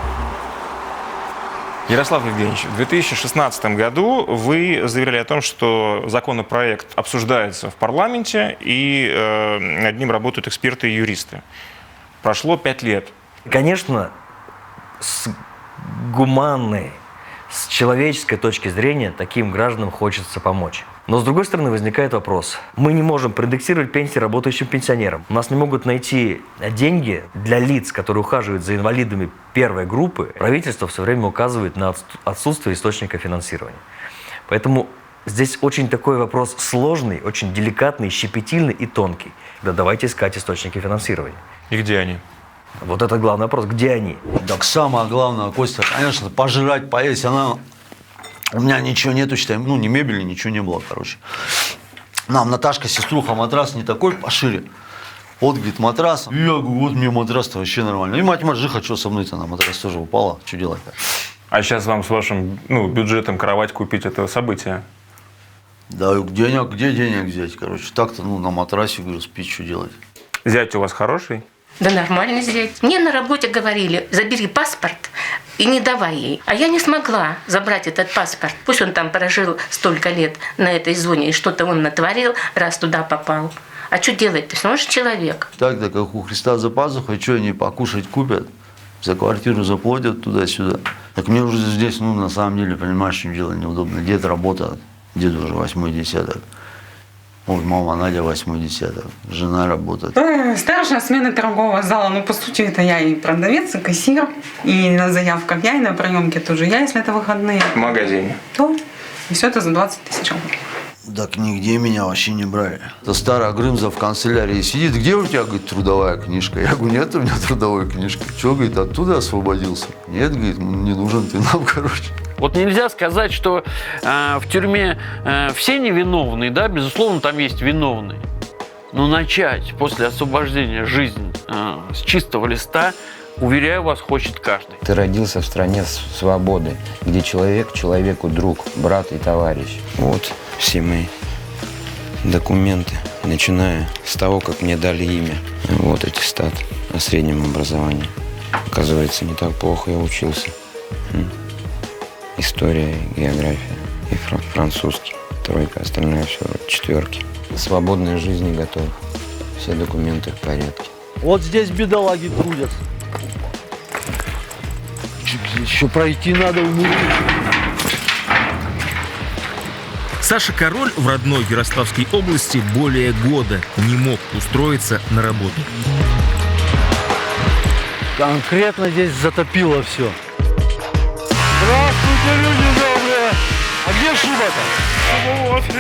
Speaker 3: Ярослав Евгеньевич, в 2016 году вы заявили о том, что законопроект обсуждается в парламенте, и над ним работают эксперты и юристы. Прошло 5 лет.
Speaker 22: Конечно, с гуманной, с человеческой точки зрения таким гражданам хочется помочь. Но, с другой стороны, возникает вопрос. Мы не можем проиндексировать пенсии работающим пенсионерам. У нас не могут найти деньги для лиц, которые ухаживают за инвалидами первой группы. Правительство все время указывает на отсутствие источника финансирования. Поэтому здесь очень такой вопрос сложный, очень деликатный, щепетильный и тонкий. Да давайте искать источники финансирования.
Speaker 3: И где они?
Speaker 22: Вот это главный вопрос. Где они?
Speaker 4: Так самое главное, Костя, конечно, пожрать, поесть. У меня ничего нету, считаем, ни мебели, ничего не было, короче. Нам Наташка, сеструха, матрас не такой пошире. Вот, говорит, матрас. И я говорю, вот мне матрас-то вообще нормально. И мать Маржиха, что со мной-то на матрас тоже упала. Что делать-то?
Speaker 3: А сейчас вам с вашим бюджетом кровать купить — это событие?
Speaker 4: Да, где денег взять, короче. Так-то, на матрасе, говорю, спить, что делать.
Speaker 3: Зять у вас хороший?
Speaker 23: Да нормально зять. Мне на работе говорили, забери паспорт и не давай ей. А я не смогла забрать этот паспорт. Пусть он там прожил столько лет на этой зоне, и что-то он натворил, раз туда попал. А что делать-то? Все равно же человек.
Speaker 4: Так, как у Христа за пазухой, что они покушать купят, за квартиру заплатят туда-сюда. Так мне уже здесь, на самом деле, понимаешь, что дело неудобно. Дед работает, дед уже 8-й десяток. Вот мама Надя 8-й десяток, жена работает.
Speaker 16: Старшая смена торгового зала, по сути, это я и продавец, и кассир, и на заявках я, и на приемке тоже я, если это выходные.
Speaker 3: В магазине?
Speaker 16: То. И все это за 20 тысяч рублей.
Speaker 4: Так нигде меня вообще не брали. Это старая Грымза в канцелярии сидит. Где у тебя, говорит, трудовая книжка? Я говорю, нет у меня трудовой книжки. Че, говорит, оттуда освободился? Нет, говорит, не нужен ты нам, короче.
Speaker 5: Вот нельзя сказать, что в тюрьме все невиновные, да, безусловно, там есть виновные. Но начать после освобождения жизнь с чистого листа, уверяю вас, хочет каждый.
Speaker 2: Ты родился в стране свободы, где человек человеку друг, брат и товарищ. Вот все мои документы, начиная с того, как мне дали имя. Вот аттестат о среднем образовании. Оказывается, не так плохо я учился. История, география и французский. Тройка, остальное все четверки. Свободной жизни готов. Все документы в порядке.
Speaker 4: Вот здесь бедолаги трудятся. Еще пройти надо умереть.
Speaker 9: Саша Король в родной Ярославской области более года не мог устроиться на работу.
Speaker 4: Конкретно здесь затопило все. Здравствуйте, люди добрые! А где Шуба-то?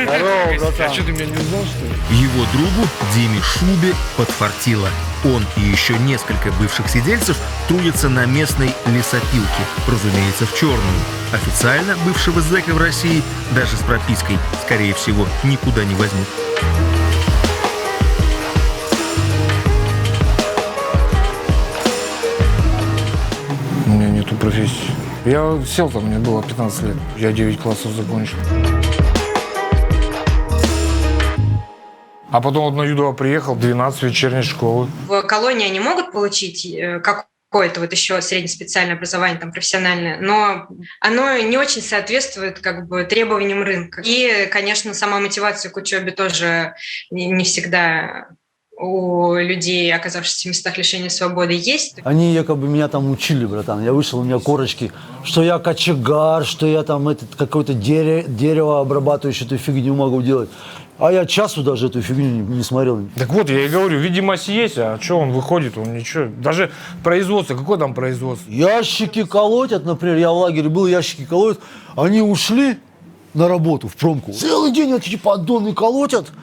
Speaker 4: Здорово, братан.
Speaker 6: А что, ты меня не узнал, что ли?
Speaker 9: Его другу Диме Шубе подфартило. Он и еще несколько бывших сидельцев трудятся на местной лесопилке, разумеется, в черную. Официально бывшего зэка в России даже с пропиской, скорее всего, никуда не возьмут.
Speaker 6: У меня нету профессии. Я сел там, мне было 15 лет. Я 9 классов закончил. А потом вот на Юдово приехал, 12 вечерней школы.
Speaker 1: В колонии они могут получить какое-то вот еще среднеспециальное образование, там, профессиональное, но оно не очень соответствует как бы требованиям рынка. И, конечно, сама мотивация к учебе тоже не всегда у людей, оказавшихся в местах лишения свободы, есть.
Speaker 4: Они якобы меня там учили, братан. Я вышел, у меня корочки, что я кочегар, что я там какое-то дерево обрабатывающее, эту фигню могу делать. А я часу даже эту фигню не смотрел.
Speaker 6: Так вот, я и говорю, видимость есть, а что он выходит, он ничего. Даже производство, какое там производство?
Speaker 4: Ящики колотят, например, я в лагере был, ящики колотят, они ушли на работу в промку. Целый день эти поддоны колотят,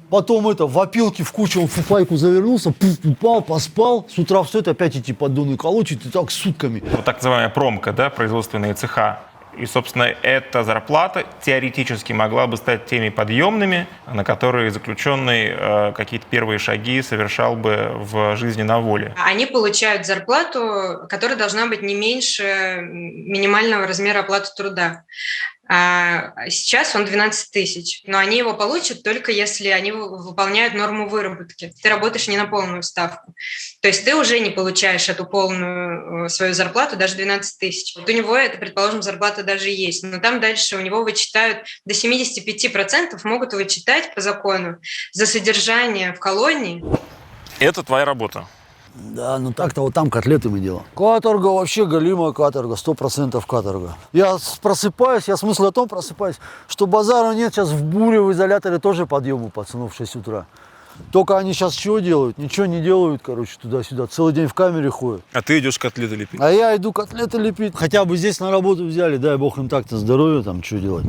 Speaker 4: потом в опилке в кучу, он в фуфайку завернулся, упал, поспал, с утра встает, опять эти поддоны колотят, и так сутками.
Speaker 3: Вот так называемая промка, да, производственные цеха. И, собственно, эта зарплата теоретически могла бы стать теми подъемными, на которые заключенный какие-то первые шаги совершал бы в жизни на воле.
Speaker 1: Они получают зарплату, которая должна быть не меньше минимального размера оплаты труда. А сейчас он 12 тысяч, но они его получат только если они выполняют норму выработки. Ты работаешь не на полную ставку. То есть ты уже не получаешь эту полную свою зарплату, даже 12 тысяч. Вот у него это, предположим, зарплата даже есть, но там дальше у него вычитают до 75% могут вычитать по закону за содержание в колонии.
Speaker 3: Это твоя работа?
Speaker 4: Да, ну так-то вот там котлеты мы делаем. Каторга вообще галимая каторга, 100% каторга. Я просыпаюсь, я смысл о том просыпаюсь, что базара нет, сейчас в буре в изоляторе тоже подъем у пацанов в 6 утра. Только они сейчас чего делают? Ничего не делают, короче, туда-сюда. Целый день в камере ходят.
Speaker 3: А ты идешь котлеты лепить?
Speaker 4: А я иду котлеты лепить. Хотя бы здесь на работу взяли, дай бог им так-то здоровья, там, что делать?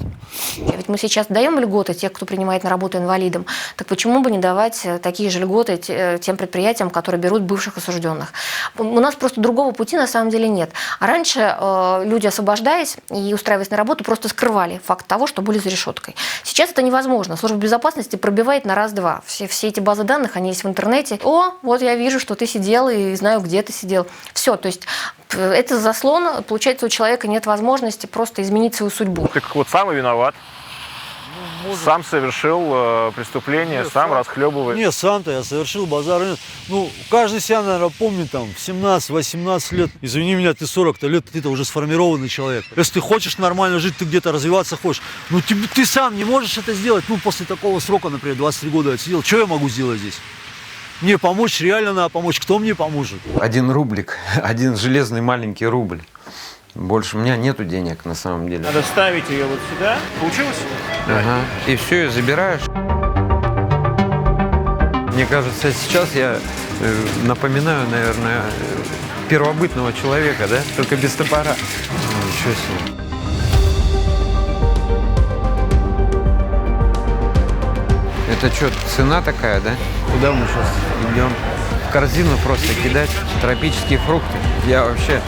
Speaker 15: Ведь мы сейчас даем льготы тех, кто принимает на работу инвалидам. Так почему бы не давать такие же льготы тем предприятиям, которые берут бывших осужденных? У нас просто другого пути на самом деле нет. А раньше люди, освобождаясь и устраиваясь на работу, просто скрывали факт того, что были за решеткой. Сейчас это невозможно. Служба безопасности пробивает на раз-два. Все эти базы данных, они есть в интернете. О, вот я вижу, что ты сидел и знаю, где ты сидел. Все, то есть это заслон. Получается, у человека нет возможности просто изменить свою судьбу.
Speaker 3: Так вот сам и виноват. Сам совершил преступление, сам расхлебывает.
Speaker 4: Не, сам-то я совершил, базара нет. Ну, каждый себя, наверное, помнит, там, в 17-18 лет. Извини меня, ты 40-то лет, ты-то уже сформированный человек. Если ты хочешь нормально жить, ты где-то развиваться хочешь, ну, ты сам не можешь это сделать. Ну, после такого срока, например, 23 года отсидел, что я могу сделать здесь? Мне помочь, реально надо помочь. Кто мне поможет?
Speaker 2: 1 рублик, 1 железный маленький рубль. Больше у меня нету денег на самом деле.
Speaker 3: Надо ставить ее вот сюда. Получилось?
Speaker 2: Ага. И все, и забираешь. Мне кажется, сейчас я напоминаю, наверное, первобытного человека, да? Только без топора. Ничего себе. Это что, цена такая, да? Куда мы сейчас идем? В корзину просто кидать тропические фрукты. Я вообще...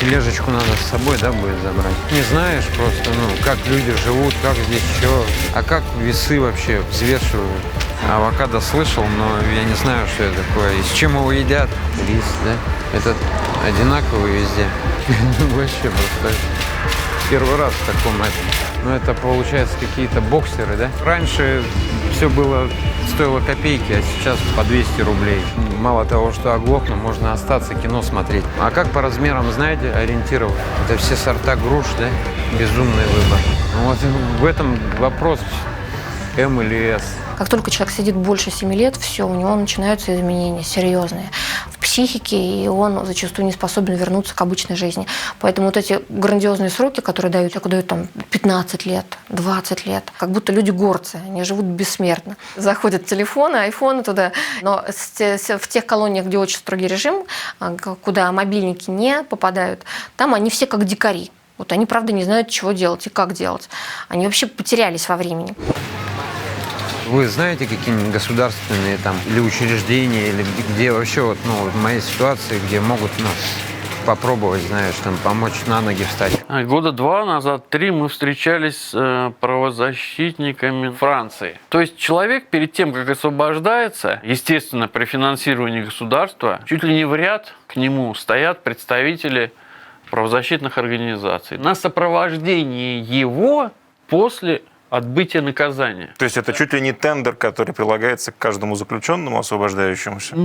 Speaker 2: Тележечку надо с собой, да, будет забрать? Не знаешь просто, как люди живут, как здесь что, а как весы вообще взвешивают. Авокадо слышал, но я не знаю, что это такое. И с чем его едят? Рис, да? Этот одинаковый везде. Вообще просто первый раз в таком. Это получается какие-то боксеры, да? Раньше все стоило копейки, а сейчас по 200 рублей. Мало того, что оглохну, можно остаться, кино смотреть. А как по размерам, знаете, ориентиров? Это все сорта груш, да? Безумный выбор. Вот в этом вопрос, М или С.
Speaker 15: Как только человек сидит больше 7 лет, все, у него начинаются изменения серьезные в психике, и он зачастую не способен вернуться к обычной жизни. Поэтому вот эти грандиозные сроки, которые дают там 15 лет, 20 лет, как будто люди горцы, они живут бессмертно. Заходят телефоны, айфоны туда, но в тех колониях, где очень строгий режим, куда мобильники не попадают, там они все как дикари. Вот они, правда, не знают, чего делать и как делать. Они вообще потерялись во времени.
Speaker 2: Вы знаете какие-нибудь государственные там или учреждения, или где вообще в моей ситуации, где могут попробовать, знаешь, там помочь на ноги встать?
Speaker 5: Года 2 назад, 3 мы встречались с правозащитниками Франции. То есть человек перед тем, как освобождается, естественно, при финансировании государства, чуть ли не в ряд к нему стоят представители правозащитных организаций на сопровождении его после отбытия наказания.
Speaker 3: То есть это чуть ли не тендер, который прилагается к каждому заключенному, освобождающемуся?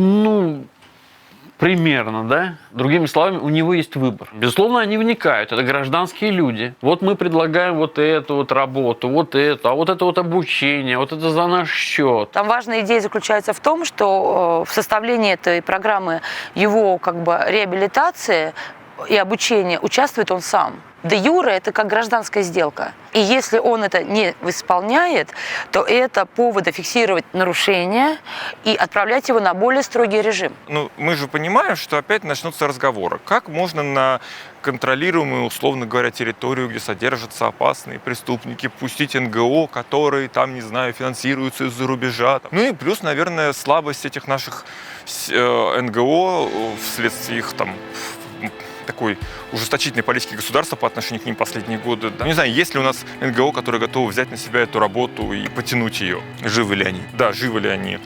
Speaker 5: Примерно, да. Другими словами, у него есть выбор. Безусловно, они вникают. Это гражданские люди. Вот мы предлагаем вот эту вот работу, вот это, а вот это вот обучение, вот это за наш счет.
Speaker 8: Там важная идея заключается в том, что в составлении этой программы его реабилитации и обучения участвует он сам. Де юре это как гражданская сделка. И если он это не исполняет, то это повод фиксировать нарушения и отправлять его на более строгий режим.
Speaker 3: Мы же понимаем, что опять начнутся разговоры. Как можно на контролируемую, условно говоря, территорию, где содержатся опасные преступники, пустить НГО, которые там, не знаю, финансируются из-за рубежа? И плюс, наверное, слабость этих наших НГО вследствие их такой ужесточительной политики государства по отношению к ним последние годы. Не знаю, есть ли у нас НГО, которые готовы взять на себя эту работу и потянуть ее? Живы ли они? Да, живы ли они?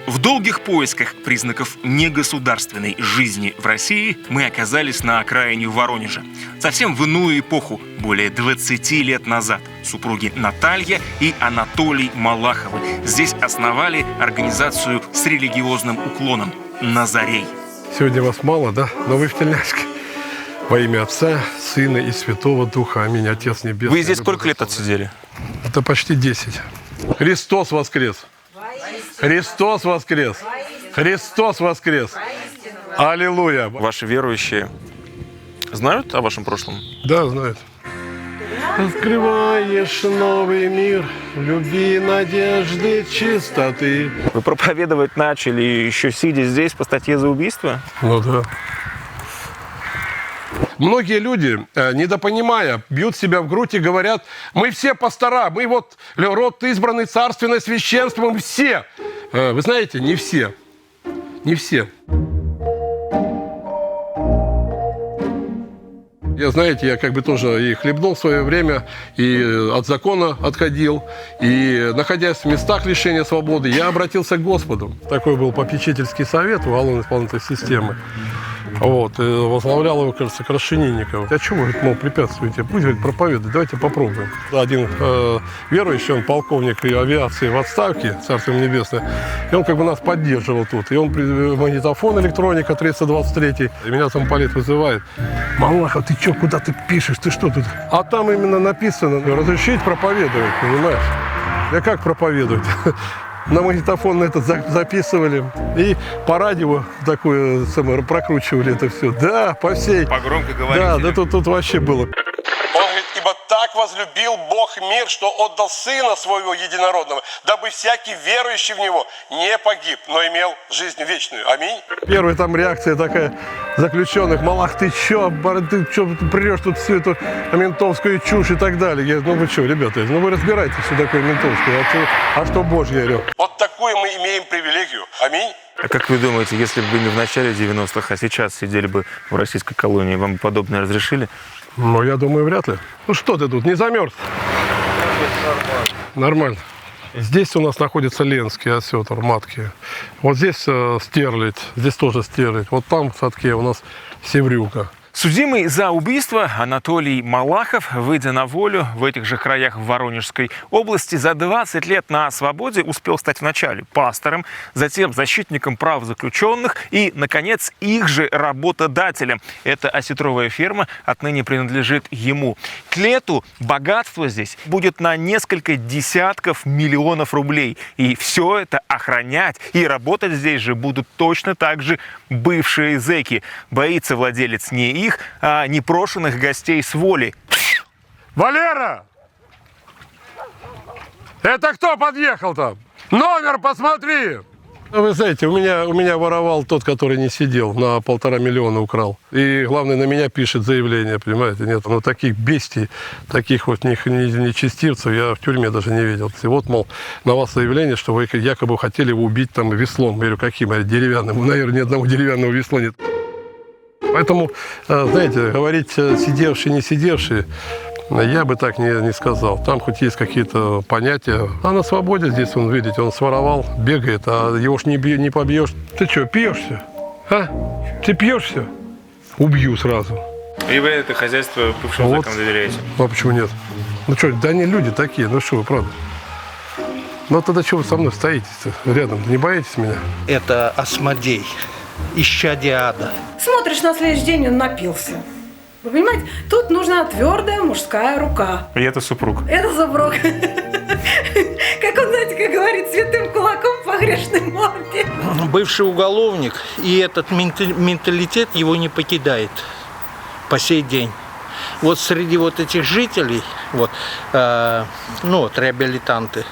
Speaker 9: В долгих поисках признаков негосударственной жизни в России мы оказались на окраине Воронежа. Совсем в иную эпоху, более 20 лет назад. Супруги Наталья и Анатолий Малаховы здесь основали организацию с религиозным уклоном «Назарей».
Speaker 12: Сегодня вас мало, да? Но вы в Тельняшке. Во имя Отца, Сына и Святого Духа. Аминь. Отец Небесный.
Speaker 3: Вы здесь сколько лет отсидели?
Speaker 12: Это почти 10. Христос воскрес! Христос воскрес! Христос воскрес! Аллилуйя!
Speaker 3: Ваши верующие знают о вашем прошлом?
Speaker 12: Да, знают. Открываешь новый мир любви, надежды, чистоты.
Speaker 3: Вы проповедовать начали еще сидя здесь по статье за убийство?
Speaker 12: Ну да. Многие люди, недопонимая, бьют себя в грудь и говорят: мы все пастора, мы вот род избранный, царственное священство, мы все. Вы знаете, не все. Не все. Я как бы тоже и хлебнул в свое время, и от закона отходил, и, находясь в местах лишения свободы, я обратился к Господу. Такой был попечительский совет у уголовно-исполнительной системы. Возглавлял его, кажется, Крашенинников. А чего вы, препятствуете? Пусть, говорит, проповедует, давайте попробуем. Один верующий, он полковник авиации в отставке, Царство Небесное, и он как бы нас поддерживал тут. И он магнитофон, электроника 323, и меня замполит вызывает. Малахов, ты что, куда ты пишешь, ты что тут? А там именно написано: разрешить проповедовать, понимаешь? Я как проповедовать? На магнитофон это записывали и по радио такое прокручивали это все. Да, по всей.
Speaker 3: По громкоговорителю.
Speaker 12: Да, тут вообще было.
Speaker 13: Он говорит: ибо
Speaker 11: так возлюбил Бог мир, что отдал Сына Своего Единородного, дабы всякий верующий в Него не погиб, но имел жизнь вечную. Аминь.
Speaker 12: Первая там реакция такая заключенных: Малах, ты чё прешь тут всю эту ментовскую чушь и так далее. Я говорю, ну вы что, ребята, ну вы разбираетесь, что такое ментовское, а что Божье, я говорю.
Speaker 11: Вот такую мы имеем привилегию. Аминь.
Speaker 3: А как вы думаете, если бы вы не в начале 90-х, а сейчас сидели бы в российской колонии, вам бы подобное разрешили?
Speaker 12: Ну, я думаю, вряд ли. Ну что ты тут, не замерз? Нормально. Здесь у нас находится Ленский осетр, матки. Вот здесь стерлядь, здесь тоже стерлядь. Вот там в садке у нас севрюка.
Speaker 3: Судимый за убийство Анатолий Малахов, выйдя на волю в этих же краях в Воронежской области, за 20 лет на свободе успел стать вначале пастором, затем защитником прав заключенных и, наконец, их же работодателем. Эта осетровая ферма отныне принадлежит ему. К лету богатство здесь будет на несколько десятков миллионов рублей. И все это охранять и работать здесь же будут точно так же бывшие зэки. Боится владелец не их, а непрошенных гостей с воли.
Speaker 12: Валера! Это кто подъехал там? Номер посмотри! Вы знаете, у меня воровал тот, который не сидел, на 1,5 миллиона украл. И, главное, на меня пишет заявление, понимаете? Нет, ну таких бестий, таких вот нечестивцев я в тюрьме даже не видел. И вот, мол, на вас заявление, что вы якобы хотели его убить там веслом. Я говорю, каким? Я говорю, деревянным. Наверное, ни одного деревянного весла нет. Поэтому, знаете, говорить сидевший, не сидевший, я бы так не сказал. Там хоть есть какие-то понятия. А на свободе здесь, он, видите, он своровал, бегает, а его ж не побьешь. Ты что, пьешь все? А? Ты пьешь все? Убью сразу.
Speaker 3: И вы это хозяйство бывшим
Speaker 12: вот.
Speaker 3: зэкам доверяете?
Speaker 12: Ну, а почему нет? Ну что, да они люди такие, ну что вы, правда. Ну тогда что вы со мной стоите рядом? Не боитесь меня?
Speaker 13: Это Асмодей, исчадие ада.
Speaker 14: Смотришь, на следующий день он напился. Вы понимаете, тут нужна твердая мужская рука.
Speaker 3: И это супруг.
Speaker 14: Это супруг. Как он, знаете, как говорит, святым кулаком по грешной морде.
Speaker 13: Бывший уголовник, и этот менталитет его не покидает по сей день. Вот среди вот этих жителей, вот, реабилитанты,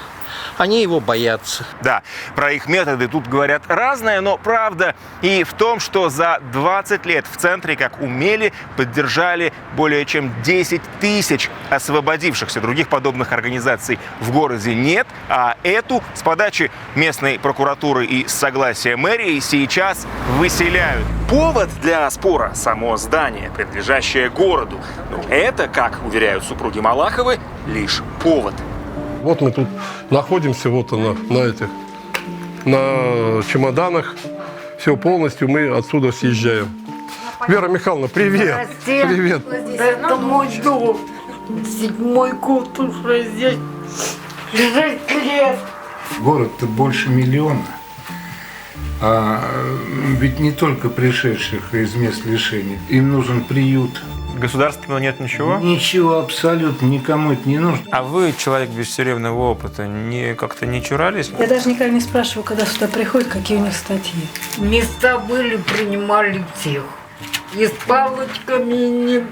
Speaker 13: они его боятся.
Speaker 3: Да, про их методы тут говорят разное, но правда и в том, что за 20 лет в центре, как умели, поддержали более чем 10 тысяч освободившихся. Других подобных организаций в городе нет, а эту с подачи местной прокуратуры и с согласия мэрии сейчас выселяют. Повод для спора – само здание, принадлежащее городу. Но это, как уверяют супруги Малаховы, лишь повод.
Speaker 12: Вот мы тут находимся, вот на чемоданах. Все, полностью мы отсюда съезжаем. Вера Михайловна, привет! Привет!
Speaker 24: Это мой дом. 7-й год уже здесь. 6 лет.
Speaker 25: Город-то больше миллиона. А ведь не только пришедших из мест лишения. Им нужен приют.
Speaker 3: Государственного нет ничего?
Speaker 25: Ничего абсолютно, никому это не нужно.
Speaker 3: А вы, человек без тюремного опыта, как-то не чурались?
Speaker 14: Я даже никогда не спрашиваю, когда сюда приходят, какие у них статьи.
Speaker 24: Места были, принимали всех. И с палочками,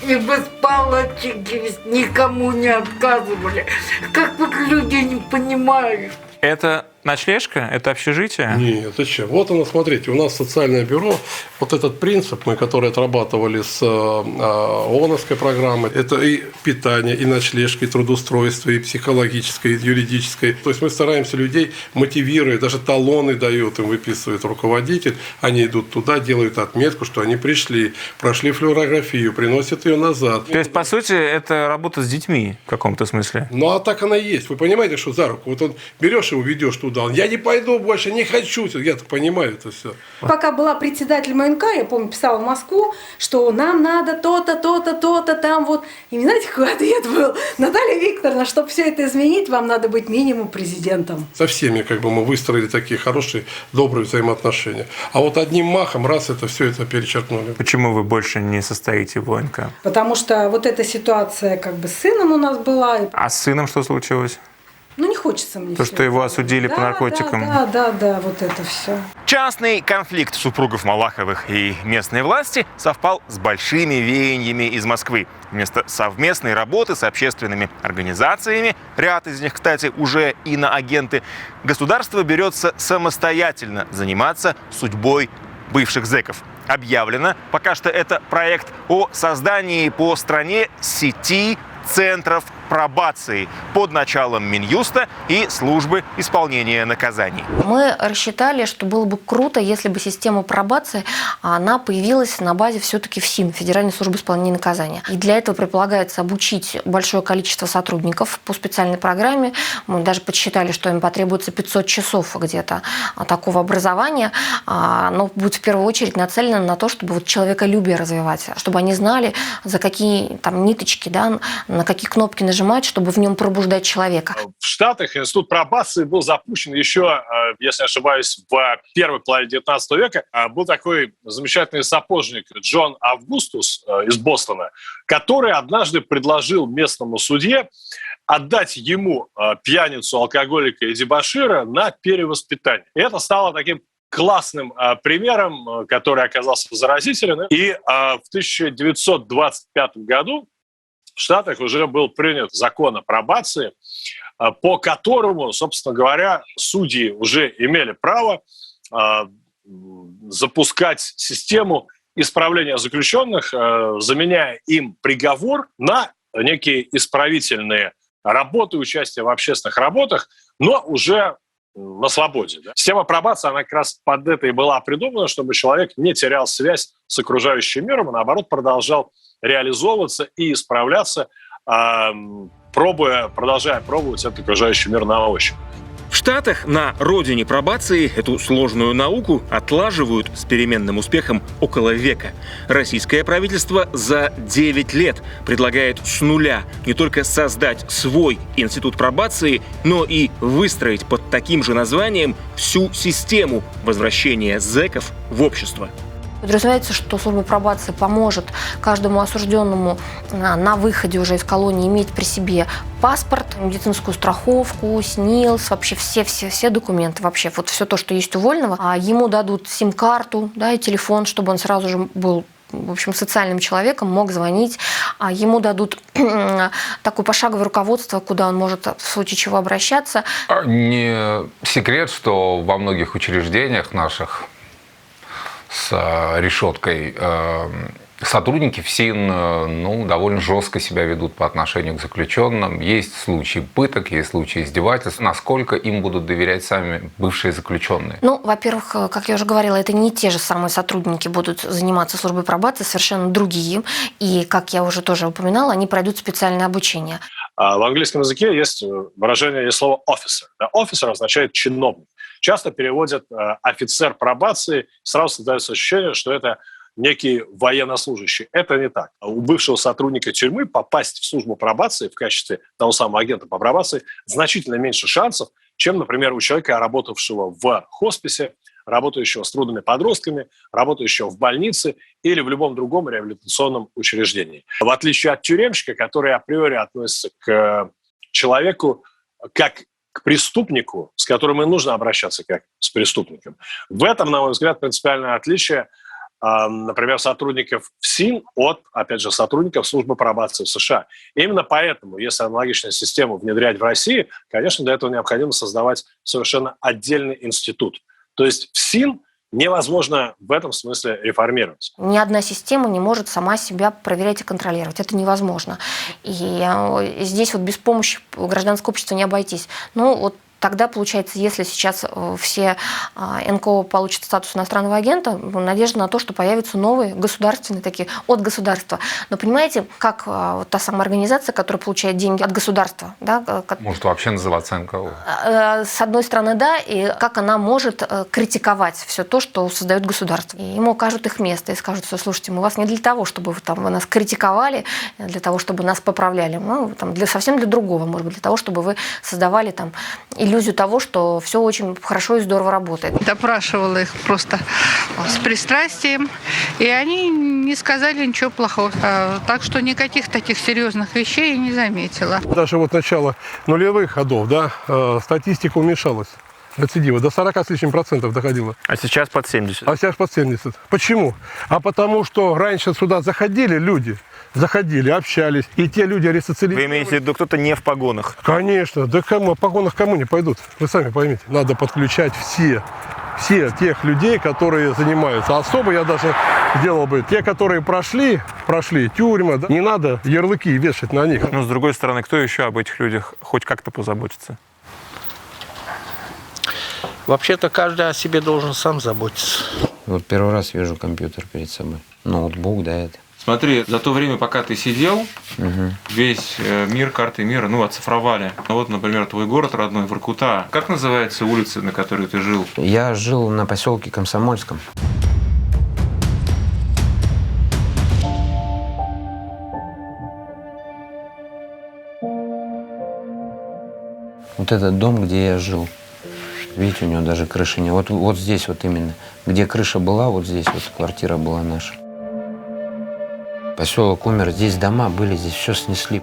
Speaker 24: и без палочек никому не отказывали. Как вот люди не понимают.
Speaker 3: Это ночлежка? Это общежитие?
Speaker 12: Нет, зачем? Вот оно, смотрите, у нас социальное бюро, вот этот принцип, мы, который отрабатывали с ООНовской программой, это и питание, и ночлежка, и трудоустройство, и психологическое, и юридическое. То есть мы стараемся людей мотивировать, даже талоны дает им, выписывает руководитель, они идут туда, делают отметку, что они пришли, прошли флюорографию, приносят ее назад.
Speaker 3: То есть, по сути, это работа с детьми в каком-то смысле?
Speaker 12: Ну, а так она и есть. Вы понимаете, что за руку? Вот он берешь его, ведешь туда, я не пойду больше, не хочу. Я-то понимаю это все.
Speaker 14: Пока была председателем МНК, я помню, писала в Москву, что нам надо то-то, то-то, то-то, там вот. И знаете, какой ответ был? Наталья Викторовна, чтобы все это изменить, вам надо быть минимум президентом.
Speaker 12: Со всеми мы выстроили такие хорошие, добрые взаимоотношения. А вот одним махом раз это все это перечеркнули.
Speaker 3: Почему вы больше не состоите в ОНК?
Speaker 14: Потому что вот эта ситуация с сыном у нас была.
Speaker 3: А с сыном что случилось?
Speaker 14: Ну, не хочется мне.
Speaker 3: То,
Speaker 14: всё
Speaker 3: что его
Speaker 14: это.
Speaker 3: осудили по наркотикам.
Speaker 14: Да, вот это все.
Speaker 3: Частный конфликт супругов Малаховых и местной власти совпал с большими веяниями из Москвы. Вместо совместной работы с общественными организациями, ряд из них, кстати, уже иноагенты, государство берется самостоятельно заниматься судьбой бывших зэков. Объявлено, пока что это проект о создании по стране сети центров пробации под началом Минюста и службы исполнения наказаний.
Speaker 15: Мы рассчитали, что было бы круто, если бы система пробации она появилась на базе все-таки ФСИН, Федеральной службы исполнения наказания. И для этого предполагается обучить большое количество сотрудников по специальной программе. Мы даже подсчитали, что им потребуется 500 часов где-то такого образования. Но будет в первую очередь нацелено на то, чтобы вот человеколюбие развивать, чтобы они знали, за какие там ниточки, да, на какие кнопки нажимать, чтобы в нем пробуждать человека.
Speaker 7: В Штатах институт пробации был запущен еще, если не ошибаюсь, в первой половине 19 века. Был такой замечательный сапожник Джон Августус из Бостона, который однажды предложил местному судье отдать ему пьяницу, алкоголика и дебошира на перевоспитание. И это стало таким классным примером, который оказался заразительным. И в 1925 году в Штатах уже был принят закон о пробации, по которому, собственно говоря, судьи уже имели право запускать систему исправления заключенных, заменяя им приговор на некие исправительные работы, участие в общественных работах, но уже на свободе. Да? Система пробации, она как раз под это и была придумана, чтобы человек не терял связь с окружающим миром, а наоборот продолжал реализовываться и исправляться, продолжая пробовать этот окружающий мир на ощупь.
Speaker 3: В Штатах, на родине пробации, эту сложную науку отлаживают с переменным успехом около века. Российское правительство за 9 лет предлагает с нуля не только создать свой институт пробации, но и выстроить под таким же названием всю систему возвращения зэков в общество.
Speaker 15: Подразумевается, что служба пробации поможет каждому осужденному на выходе уже из колонии иметь при себе паспорт, медицинскую страховку, СНИЛС, вообще все документы, вообще вот все то, что есть у вольного. А ему дадут сим-карту, да, и телефон, чтобы он сразу же был, в общем, социальным человеком, мог звонить. А ему дадут такое пошаговое руководство, куда он может в случае чего обращаться.
Speaker 10: Не секрет, что во многих учреждениях наших с решеткой сотрудники ФСИН довольно жестко себя ведут по отношению к заключенным. Есть случаи пыток, есть случаи издевательств. Насколько им будут доверять сами бывшие заключенные?
Speaker 15: Ну, во-первых, как я уже говорила, это не те же самые сотрудники будут заниматься службой пробации, совершенно другие. И, как я уже тоже упоминала, они пройдут специальное обучение.
Speaker 7: В английском языке есть выражение, есть слово officer. Officer означает чиновник. Часто переводят офицер пробации, сразу создается ощущение, что это некий военнослужащий. Это не так. У бывшего сотрудника тюрьмы попасть в службу пробации в качестве того самого агента по пробации значительно меньше шансов, чем, например, у человека, работавшего в хосписе, работающего с трудными подростками, работающего в больнице или в любом другом реабилитационном учреждении. В отличие от тюремщика, который априори относится к человеку как к преступнику, с которым и нужно обращаться как с преступником. В этом, на мой взгляд, принципиальное отличие, например, сотрудников ФСИН от, опять же, сотрудников службы пробации в США. Именно поэтому, если аналогичную систему внедрять в России, конечно, для этого необходимо создавать совершенно отдельный институт. То есть ФСИН невозможно в этом смысле реформировать.
Speaker 15: Ни одна система не может сама себя проверять и контролировать. Это невозможно. И здесь вот без помощи гражданского общества не обойтись. Ну, вот тогда, получается, если сейчас все НКО получат статус иностранного агента, надежда на то, что появятся новые государственные такие от государства. Но понимаете, как вот та самая организация, которая получает деньги от государства, да,
Speaker 10: может вообще называться НКО?
Speaker 15: С одной стороны, да, и как она может критиковать все то, что создает государство. И ему укажут их место и скажут, что, слушайте, мы вас не для того, чтобы вы нас критиковали, для того, чтобы нас поправляли, совсем для другого, может быть, для того, чтобы вы создавали иллюзию иллюзию того, что все очень хорошо и здорово работает.
Speaker 17: Допрашивала их просто с пристрастием, и они не сказали ничего плохого. Так что никаких таких серьезных вещей я не заметила.
Speaker 12: Даже вот начало нулевых годов, да, статистика уменьшалась. Рецидива до 40 с лишним процентов доходило.
Speaker 3: А сейчас под 70.
Speaker 12: А сейчас под 70. Почему? А потому что раньше сюда заходили люди, общались, и те люди ресоциализировались.
Speaker 3: Вы имеете в виду, кто-то не в погонах?
Speaker 12: Конечно. Да кому, в погонах кому не пойдут? Вы сами поймите. Надо подключать все тех людей, которые занимаются. Особо я даже сделал бы те, которые прошли тюрьмы. Да? Не надо ярлыки вешать на них.
Speaker 3: Но с другой стороны, кто еще об этих людях хоть как-то позаботится?
Speaker 13: Вообще-то каждый о себе должен сам заботиться.
Speaker 2: Вот первый раз вижу компьютер перед собой. Ноутбук, да, это.
Speaker 3: Смотри, за то время, пока ты сидел, весь мир, карты мира, оцифровали. Вот, например, твой город родной, Воркута. Как называется улица, на которой ты жил?
Speaker 2: Я жил на поселке Комсомольском. Вот этот дом, где я жил. Видите, у него даже крыши нет. Вот здесь вот именно. Где крыша была, вот здесь вот квартира была наша. Поселок умер, здесь дома были, здесь все снесли.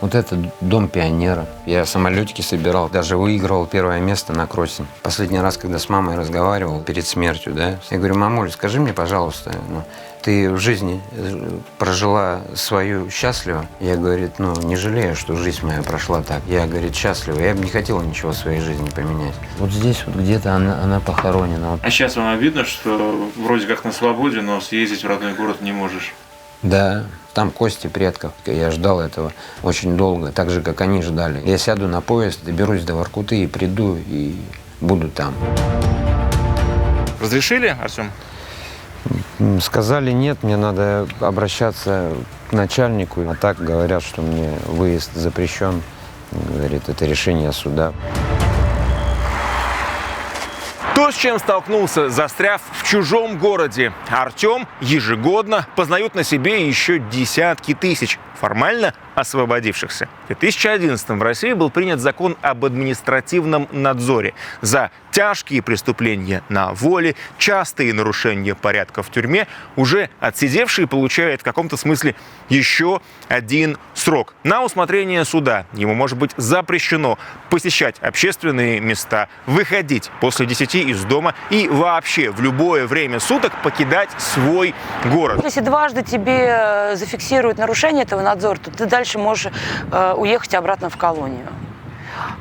Speaker 2: Вот это дом пионера. Я самолетики собирал, даже выигрывал первое место на кроссинг. Последний раз, когда с мамой разговаривал перед смертью, да, я говорю: мамуль, скажи мне, пожалуйста, ты в жизни прожила свою счастливо? Я, говорит, не жалею, что жизнь моя прошла так. Я, говорит, счастлива. Я бы не хотела ничего в своей жизни поменять. Вот здесь вот где-то она похоронена.
Speaker 3: А сейчас вам обидно, что вроде как на свободе, но съездить в родной город не можешь?
Speaker 2: Да, там кости предков. Я ждал этого очень долго, так же, как они ждали. Я сяду на поезд, доберусь до Воркуты и приду, и буду там.
Speaker 3: Разрешили, Артем?
Speaker 2: Сказали нет, мне надо обращаться к начальнику. А так говорят, что мне выезд запрещен. Говорит, это решение суда.
Speaker 3: То, с чем столкнулся, застряв в чужом городе, Артем ежегодно познает на себе еще десятки тысяч формально освободившихся. В 2011 в России был принят закон об административном надзоре за тяжкие преступления на воле, частые нарушения порядка в тюрьме. Уже отсидевший получает в каком-то смысле еще один срок. На усмотрение суда ему может быть запрещено посещать общественные места, выходить после 10 из дома и вообще в любое время суток покидать свой город.
Speaker 8: Если дважды тебе зафиксируют нарушение этого надзора, то ты дальше можешь уехать обратно в колонию.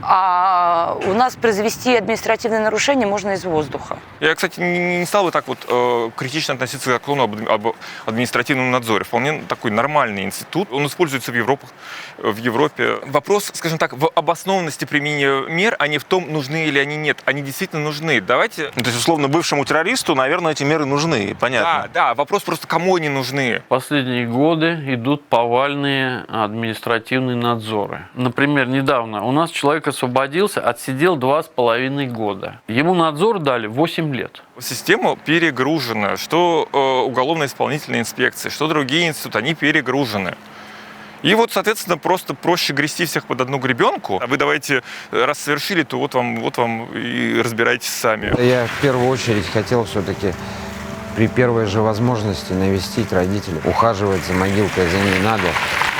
Speaker 8: А у нас произвести административное нарушение можно из воздуха.
Speaker 3: Я, кстати, не стал бы так вот критично относиться к закону об административном надзоре. Вполне такой нормальный институт. Он используется в Европе. Вопрос, скажем так, в обоснованности применения мер, а не в том, нужны или они нет. Они действительно нужны. Давайте, то есть, условно, бывшему террористу, наверное, эти меры нужны. Понятно. Да, вопрос просто, кому они нужны.
Speaker 5: Последние годы идут повальные административные надзоры. Например, недавно у нас человек освободился, отсидел 2,5 года. Ему надзор дали 8 лет.
Speaker 3: Система перегружена. Что уголовно-исполнительная инспекция, что другие институты, они перегружены. И вот, соответственно, просто проще грести всех под одну гребенку. А вы давайте, раз совершили, то вот вам и разбирайтесь сами.
Speaker 2: Я в первую очередь хотел все-таки при первой же возможности навестить родителей. Ухаживать за могилкой за ней надо.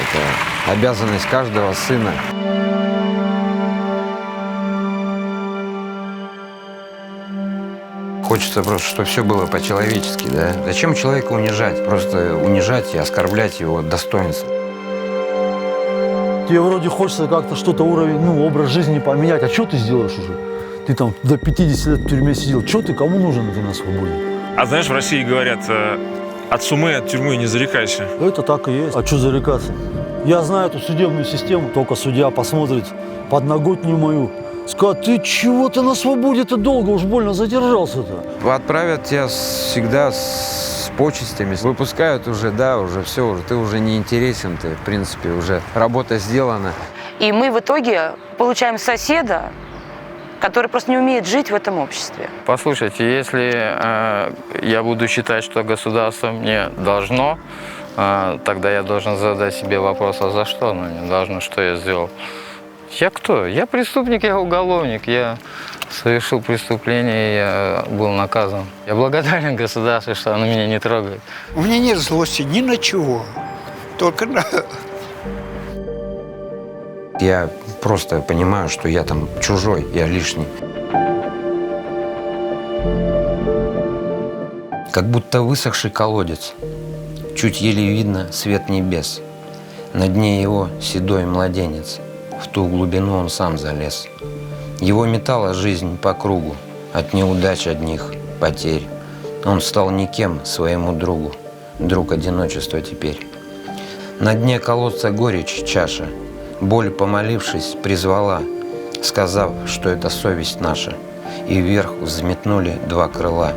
Speaker 2: Это обязанность каждого сына. Хочется просто, чтобы все было по-человечески, да? Зачем человека унижать? Просто унижать и оскорблять его достоинство.
Speaker 4: Тебе вроде хочется как-то что-то уровень, образ жизни поменять. А что ты сделаешь уже? Ты там до 50 лет в тюрьме сидел. Что ты, кому нужен ты на свободе?
Speaker 3: А знаешь, в России говорят, от сумы, от тюрьмы не зарекайся.
Speaker 4: Это так и есть. А что зарекаться? Я знаю эту судебную систему, только судья посмотрит подноготню мою. Скажет, ты чего-то на свободе-то долго, уж больно задержался-то.
Speaker 2: Отправят тебя всегда с почестями. Выпускают уже, да, уже все, ты уже не интересен, ты, в принципе, уже работа сделана.
Speaker 8: И мы в итоге получаем соседа, который просто не умеет жить в этом обществе.
Speaker 5: Послушайте, если я буду считать, что государство мне должно, тогда я должен задать себе вопрос, а за что оно мне должно, что я сделал?
Speaker 18: Я кто? Я преступник, я уголовник. Я совершил преступление, я был наказан. Я благодарен государству, что оно меня не трогает.
Speaker 19: У меня нет злости ни на чего, только на...
Speaker 2: Я просто понимаю, что я там чужой, я лишний. Как будто высохший колодец. Чуть еле видно свет небес. На дне его седой младенец. В ту глубину он сам залез. Его метала жизнь по кругу. От неудач одних, потерь. Он стал никем своему другу. Друг одиночества теперь. На дне колодца горечь чаша. Боль, помолившись, призвала, сказав, что это совесть наша. И вверх взметнули два крыла.